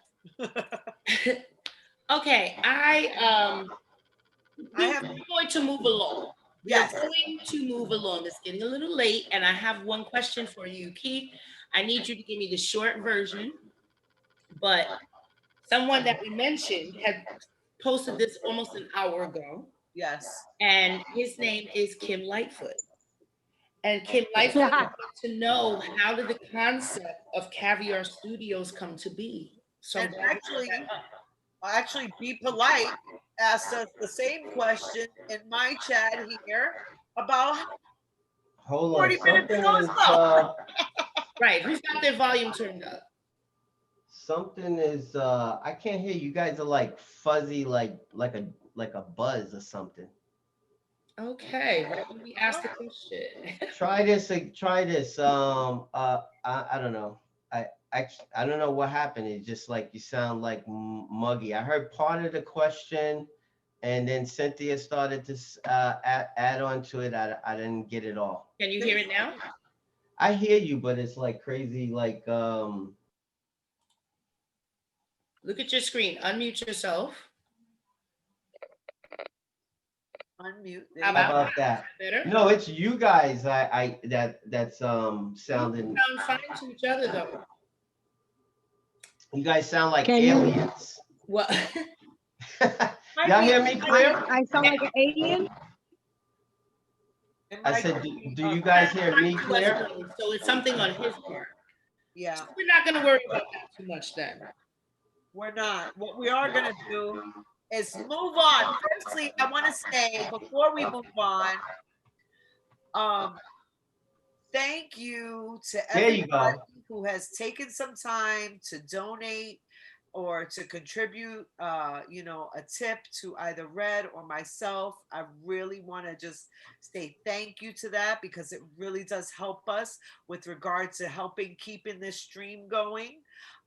Okay. We're going to move along. Yes. We're going to move along. It's getting a little late, and I have one question for you, Keith. I need you to give me the short version, but someone that we mentioned had posted this almost an hour ago, Yes. and his name is Kim Lightfoot. And Kim Lightfoot wanted to know, how did the concept of Caviar Studios come to be? So And actually, Be Polite asked us the same question in my chat here about hold on, 40 minutes something is right, who's got their volume turned up? I can't hear you guys, are like fuzzy, like a buzz or something. Okay, why don't we ask the question? Try this. I don't know. I don't know what happened. It's just like you sound like muggy. I heard part of the question, and then Cynthia started to add on to it. I didn't get it all. Can you hear it now? I hear you, but it's like crazy. Like Look at your screen. Unmute yourself. unmute. How about that? Better? No, it's you guys. That's sounding. We sound fine to each other though. You guys sound like Can you- aliens. What? Y'all hear me clear? I sound like an alien. I said, do you guys hear me clear? So it's something on his part. Yeah, So we're not going to worry about that too much then. we're not. What we are going to do is move on. Firstly, I want to say, before we move on, thank you to everybody who has taken some time to donate or to contribute, you know, a tip to either Red or myself. I really want to just say thank you to that, because it really does help us with regard to helping keeping this stream going.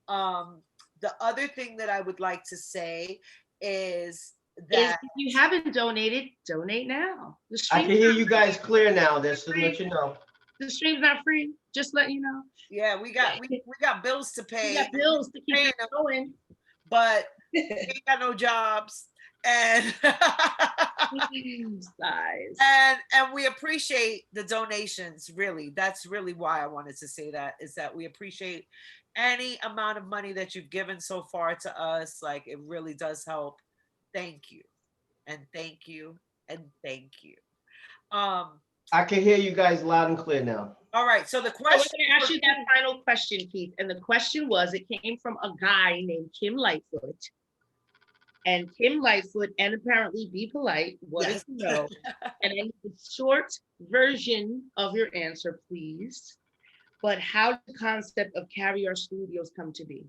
The other thing that I would like to say is that if you haven't donated, donate now. I can hear you guys clear now. Just to let you know. The stream's not free. Just let you know. yeah, we got bills to pay. We got bills to keep it going. But we ain't got no jobs. And and we appreciate the donations. Really, that's really why I wanted to say that, is that we appreciate any amount of money that you've given so far to us. Like, it really does help. Thank you, and thank you, and thank you. Um, I can hear you guys loud and clear now. all right. So the So we're going question. to ask you that final question, Keith. And the question was, it came from a guy named Kim Lightfoot. And Kim Lightfoot, and apparently be polite, wanted Yes. to know. And I need the short version of your answer, please. But how did the concept of Caviar Studios come to be?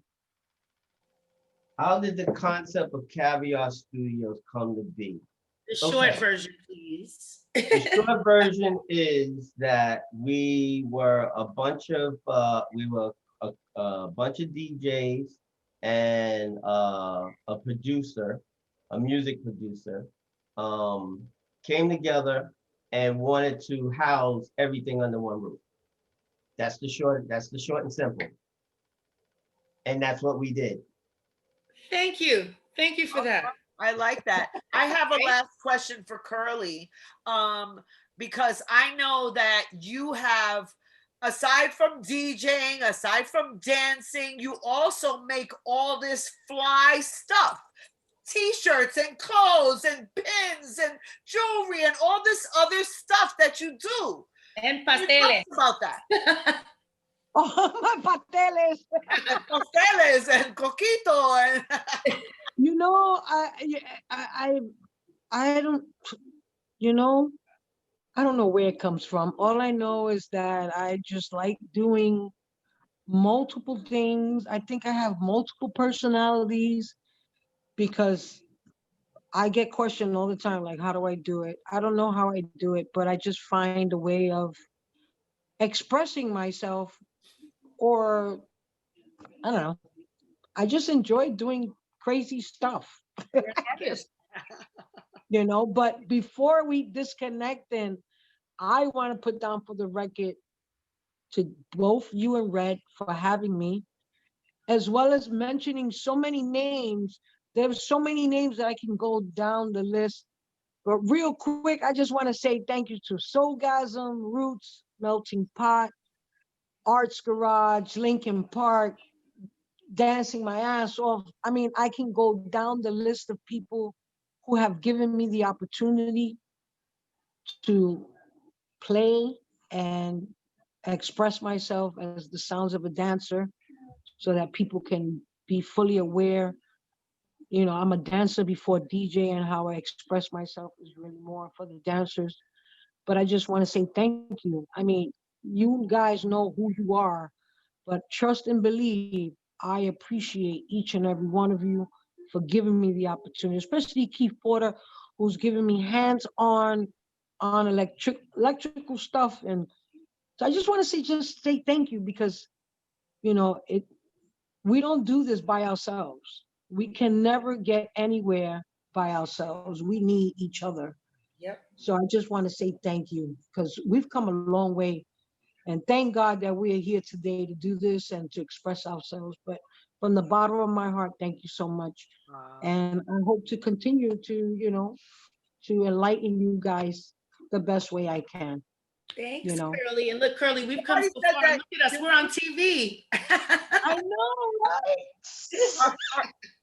How did the concept of Caviar Studios come to be? The short Okay. version, please. The short version is that we were a bunch of a bunch of DJs and a producer, a music producer, came together and wanted to house everything under one roof. That's the short and simple. And that's what we did. Thank you. Thank you for that. I like that. I have a last question for Curly, because I know that you have, aside from DJing, aside from dancing, you also make all this fly stuff. T-shirts and clothes and pins and jewelry and all this other stuff that you do. And Can you tell us pasteles. about that? Oh, my pasteles. And pasteles and coquito and You know, I don't, you know, I don't know where it comes from. All I know is that I just like doing multiple things. I think I have multiple personalities because I get questioned all the time, like, how do I do it? I don't know how I do it, but I just find a way of expressing myself, or I don't know. I just enjoy doing crazy stuff, You're an artist. But before we disconnect, then I want to put down for the record to both you and Red for having me, as well as mentioning so many names. There's so many names that I can go down the list. But real quick, I just want to say thank you to Soulgasm, Roots, Melting Pot, Arts Garage, Lincoln Park, Dancing My Ass Off. I mean, I can go down the list of people who have given me the opportunity to play and express myself as the sounds of a dancer so that people can be fully aware. I'm a dancer before DJ, and how I express myself is really more for the dancers. But I just want to say thank you. I mean, you guys know who you are, but trust and believe I appreciate each and every one of you for giving me the opportunity, especially Keith Porter, who's giving me hands on electrical stuff. And so I just want to just say thank you, because it we don't do this by ourselves. We can never get anywhere by ourselves. We need each other. Yep. So I just want to say thank you, because we've come a long way. And thank God that we are here today to do this and to express ourselves. But from the bottom of my heart, thank you so much. And I hope to continue to enlighten you guys the best way I can. Thanks, Curly. And look, Curly, we've come so far. Look at us. We're on TV. I know, right?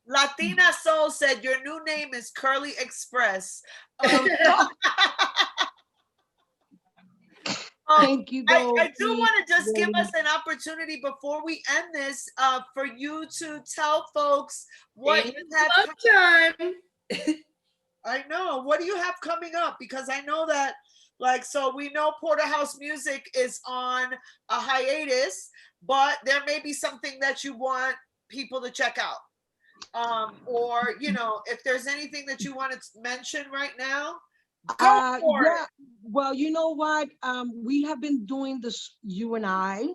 Latina Soul said your new name is Curly Express. Thank you, though. I do want to just give us an opportunity before we end this, for you to tell folks what you have. Time. I know. What do you have coming up? Because I know that, so we know Porterhouse Music is on a hiatus, but there may be something that you want people to check out. Or, if there's anything that you want to mention right now. Go for it. Well, you know what? We have been doing this, you and I,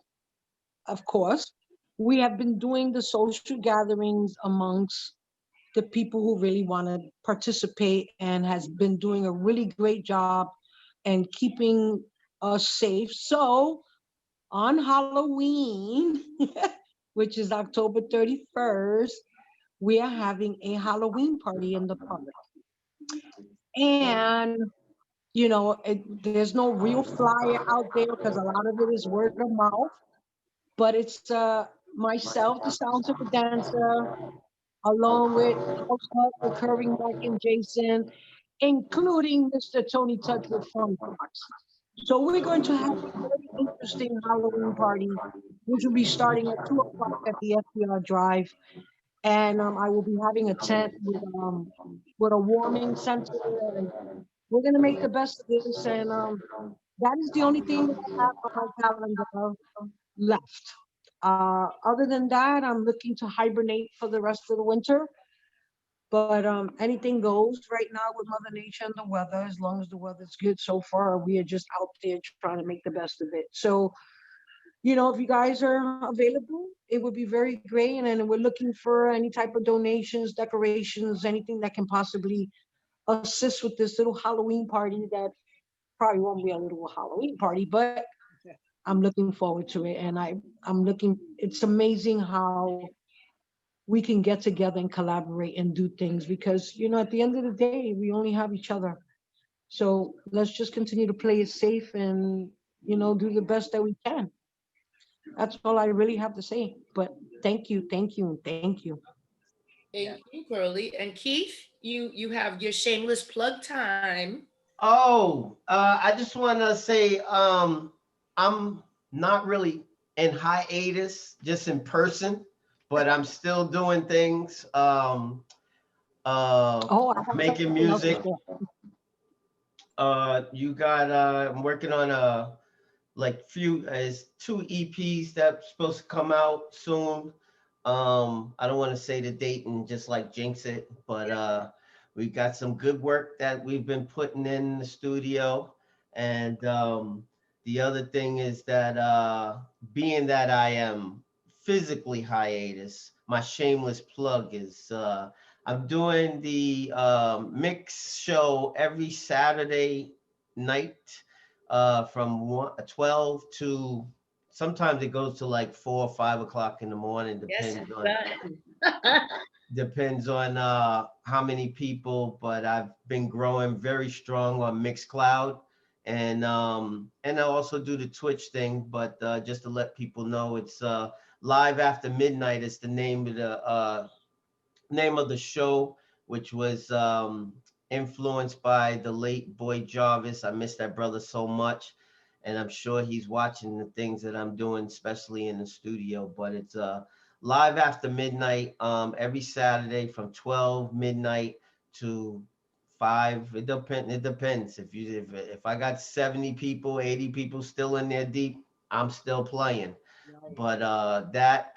of course. We have been doing the social gatherings amongst the people who really want to participate, and has been doing a really great job and keeping us safe. So on Halloween, which is October 31st, we are having a Halloween party in the park. And there's no real flyer out there because a lot of it is word of mouth. But it's myself, the Sounds of a Dancer, along with House Hut, Recurring Mike and Jason, including Mr. Tony Touch with Fun Fox. So we're going to have a very interesting Halloween party, which will be starting at 2 o'clock at the FDR Drive, and I will be having a tent with a warming center, and we're gonna make the best of this. And that is the only thing that I have on my calendar left. Other than that, I'm looking to hibernate for the rest of the winter. But anything goes right now with Mother Nature and the weather. As long as the weather's good so far, we are just out there trying to make the best of it. So, if you guys are available, it would be very great. And then we're looking for any type of donations, decorations, anything that can possibly assist with this little Halloween party that probably won't be a little Halloween party, but I'm looking forward to it. And I'm looking, it's amazing how we can get together and collaborate and do things because, at the end of the day, we only have each other. So let's just continue to play it safe and, do the best that we can. That's all I really have to say. But thank you, thank you, and thank you. Yeah. Thank you, Girly. And Keith, you have your shameless plug time. Oh, I just want to say I'm not really in hiatus, just in person, but I'm still doing things. Oh, I have Making something else to music. share. You got I'm working on a like few as two EPs that's supposed to come out soon. I don't want to say the date and just like jinx it, but we got some good work that we've been putting in the studio. And the other thing is that being that I am physically hiatus, my shameless plug is I'm doing the mix show every Saturday night from 12 to sometimes it goes to like 4 or 5 o'clock in the morning, Yes, son. depends on how many people, but I've been growing very strong on Mixcloud, and I also do the Twitch thing. But just to let people know, it's live after midnight is the name of the show, which was influenced by the late Boy Jarvis. I miss that brother so much, and I'm sure he's watching the things that I'm doing, especially in the studio. But it's live after midnight every Saturday from 12 midnight to 5. It depends. If I got 70 people, 80 people still in there deep, I'm still playing. Right. But that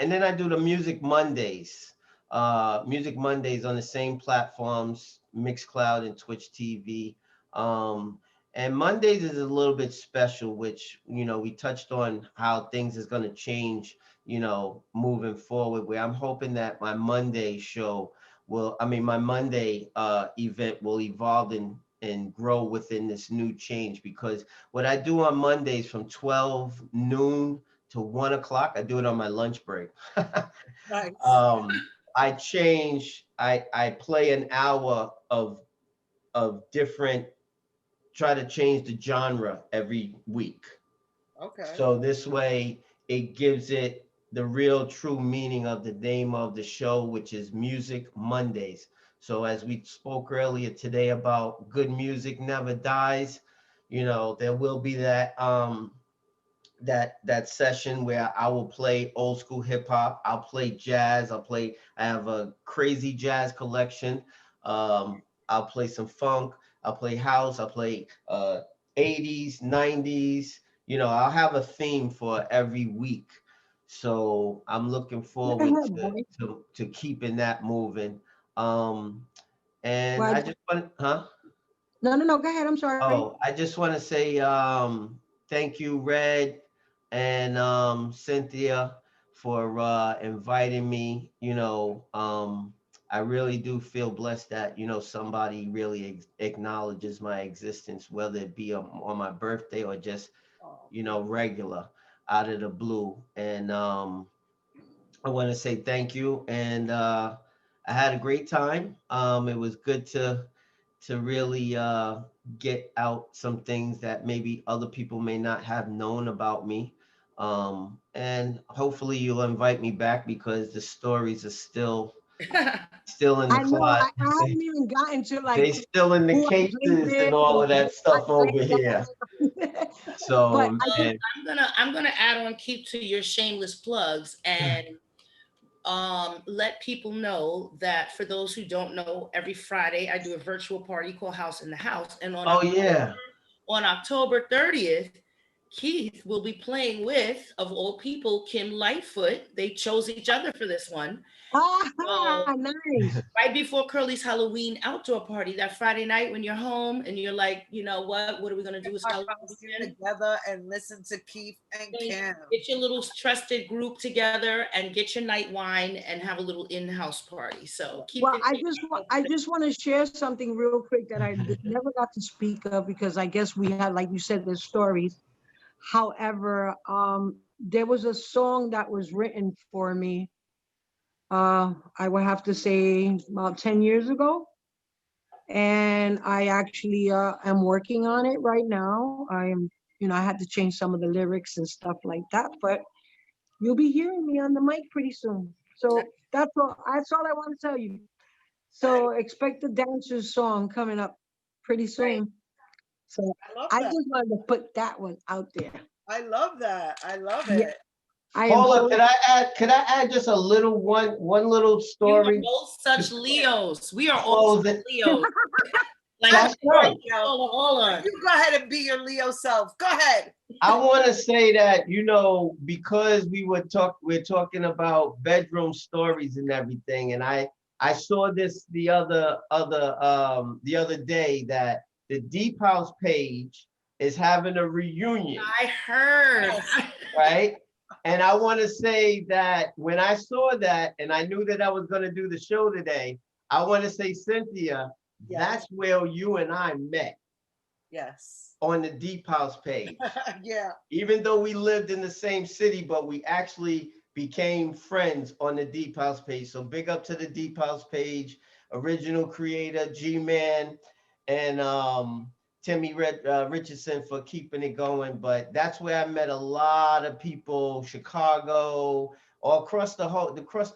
and then I do the Music Mondays on the same platforms, Mixcloud and Twitch TV. Um, and Mondays is a little bit special, which we touched on how things is going to change, moving forward. Where I'm hoping that my Monday show my Monday event will evolve and grow within this new change, because what I do on Mondays from 12 noon to 1 o'clock, I do it on my lunch break. Nice. um, I play an hour of different, try to change the genre every week. Okay. So this way it gives it the real true meaning of the name of the show, which is Music Mondays. So as we spoke earlier today about good music never dies, there will be that session where I will play old school hip hop. I'll play jazz. I have a crazy jazz collection. I'll play some funk. I'll play house. I'll play 80s, 90s. I'll have a theme for every week. So I'm looking Go forward ahead, boy. to keeping that moving. Um, and Why? I just want, huh? No, no, no. Go ahead. I'm sorry. Oh, I just want to say thank you, Red and Cynthia, for inviting me. I really do feel blessed that somebody really acknowledges my existence, whether it be on my birthday or just Oh, regular, out of the blue. And I want to say thank you, and I had a great time. It was good to really get out some things that maybe other people may not have known about me. And hopefully you'll invite me back because the stories are still Still in the I know. closet. I haven't even gotten to like They still in the who I played cases with and all of and that what stuff over I here. played. But So, I just man, I'm gonna add on, keep to your shameless plugs, and let people know that for those who don't know, every Friday I do a virtual party called House in the House, and oh yeah, On October 30th, Keith will be playing with, of all people, Kim Lightfoot. They chose each other for this one. So nice. right before Curly's Halloween outdoor party that Friday night, when you're home and you're like, you know what are we gonna do? It's Our Halloween costume weekend. together and listen to Keith and Kim. Get your little trusted group together and get your night wine and have a little in-house party. So keep Well, it. I just want to share something real quick that I never got to speak of because I guess we had, like you said, the stories. However, there was a song that was written for me. I would have to say about 10 years ago. And I actually am working on it right now. I had to change some of the lyrics and stuff like that, but you'll be hearing me on the mic pretty soon. So that's all I want to tell you. So expect the dancers song coming up pretty soon. So I love I that. just wanted to put that one out there. I love that. I love Yeah, it. I am Paula, so could I add just a little one little You are story both such Leos. We are to all close it? Leos. Like, That's right. hold on. You go ahead and be your Leo self. Go ahead. I want to say that, because we're talking about bedroom stories and everything, and I saw this the other day that the Deep House page is having a reunion, I heard. right? And I want to say that when I saw that and I knew that I was going to do the show today, I want to say, Cynthia, Yes. that's where you and I met, Yes. on the Deep House page. Yeah. Even though we lived in the same city, but we actually became friends on the Deep House page. So big up to the Deep House page, original creator G-Man, and Timmy Richardson for keeping it going. But that's where I met a lot of people, Chicago, all across the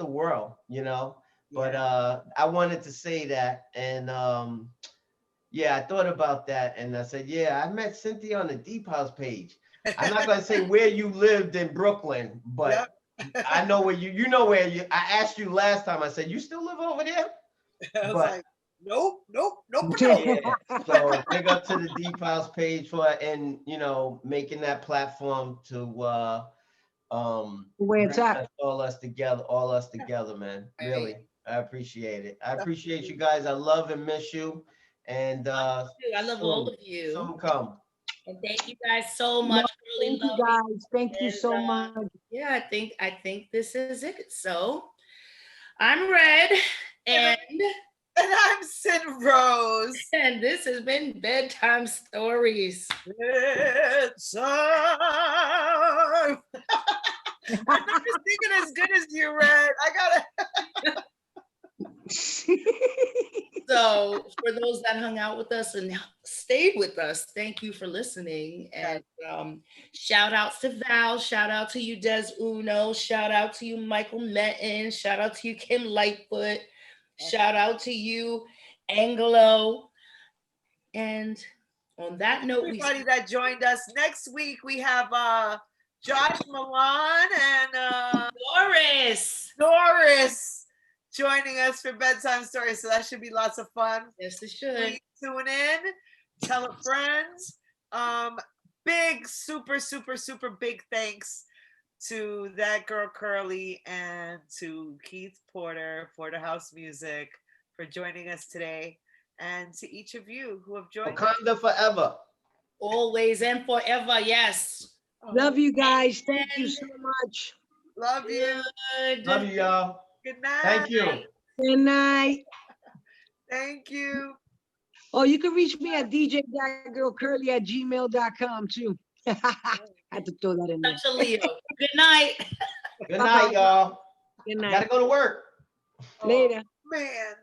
world, But I wanted to say that, and yeah, I thought about that, and I said, yeah, I met Cynthia on the Deep House page. I'm not gonna say where you lived in Brooklyn, but I know where you know where you. I asked you last time. I said, you still live over there? I was But like, nope. No. yeah, so big up to the Deep House page for making that platform to where it's bring at. all us together, man. Really, I appreciate it. I appreciate you guys. I love and miss you. And I love all of you. soon come. And thank you guys so No, much. Really thank you love you. guys. Thank you And so much. yeah, I think this is it. So I'm Red, and And I'm Sin Rose. and this has been Bedtime Stories. It's time. I'm not singing as good as you, Red. I gotta. So for those that hung out with us and stayed with us, thank you for listening. And shout outs to Val, shout out to you, Des Uno, shout out to you, Michael Metten, shout out to you, Kim Lightfoot, shout out to you, Angelo. And on that note, Everybody that joined us. Next week we have Josh Milan and Doris joining us for Bedtime Stories. So that should be lots of fun. Yes, it should. Please tune in, tell a friend. Big, super, super, super big thanks to That Girl Curly and to Keith Porter House Music for joining us today, and to each of you who have joined Wakanda forever. Always and forever, yes. Love you guys. Thank you so much. Love you. Good. Love you, y'all. Good night. Thank you. Good night. Thank you. Oh, you can reach me at djgirlcurly@gmail.com too. Had to throw that in there. Such a Leo. Good night. Good night, y'all. Good night. Gotta go to work. Later. Man.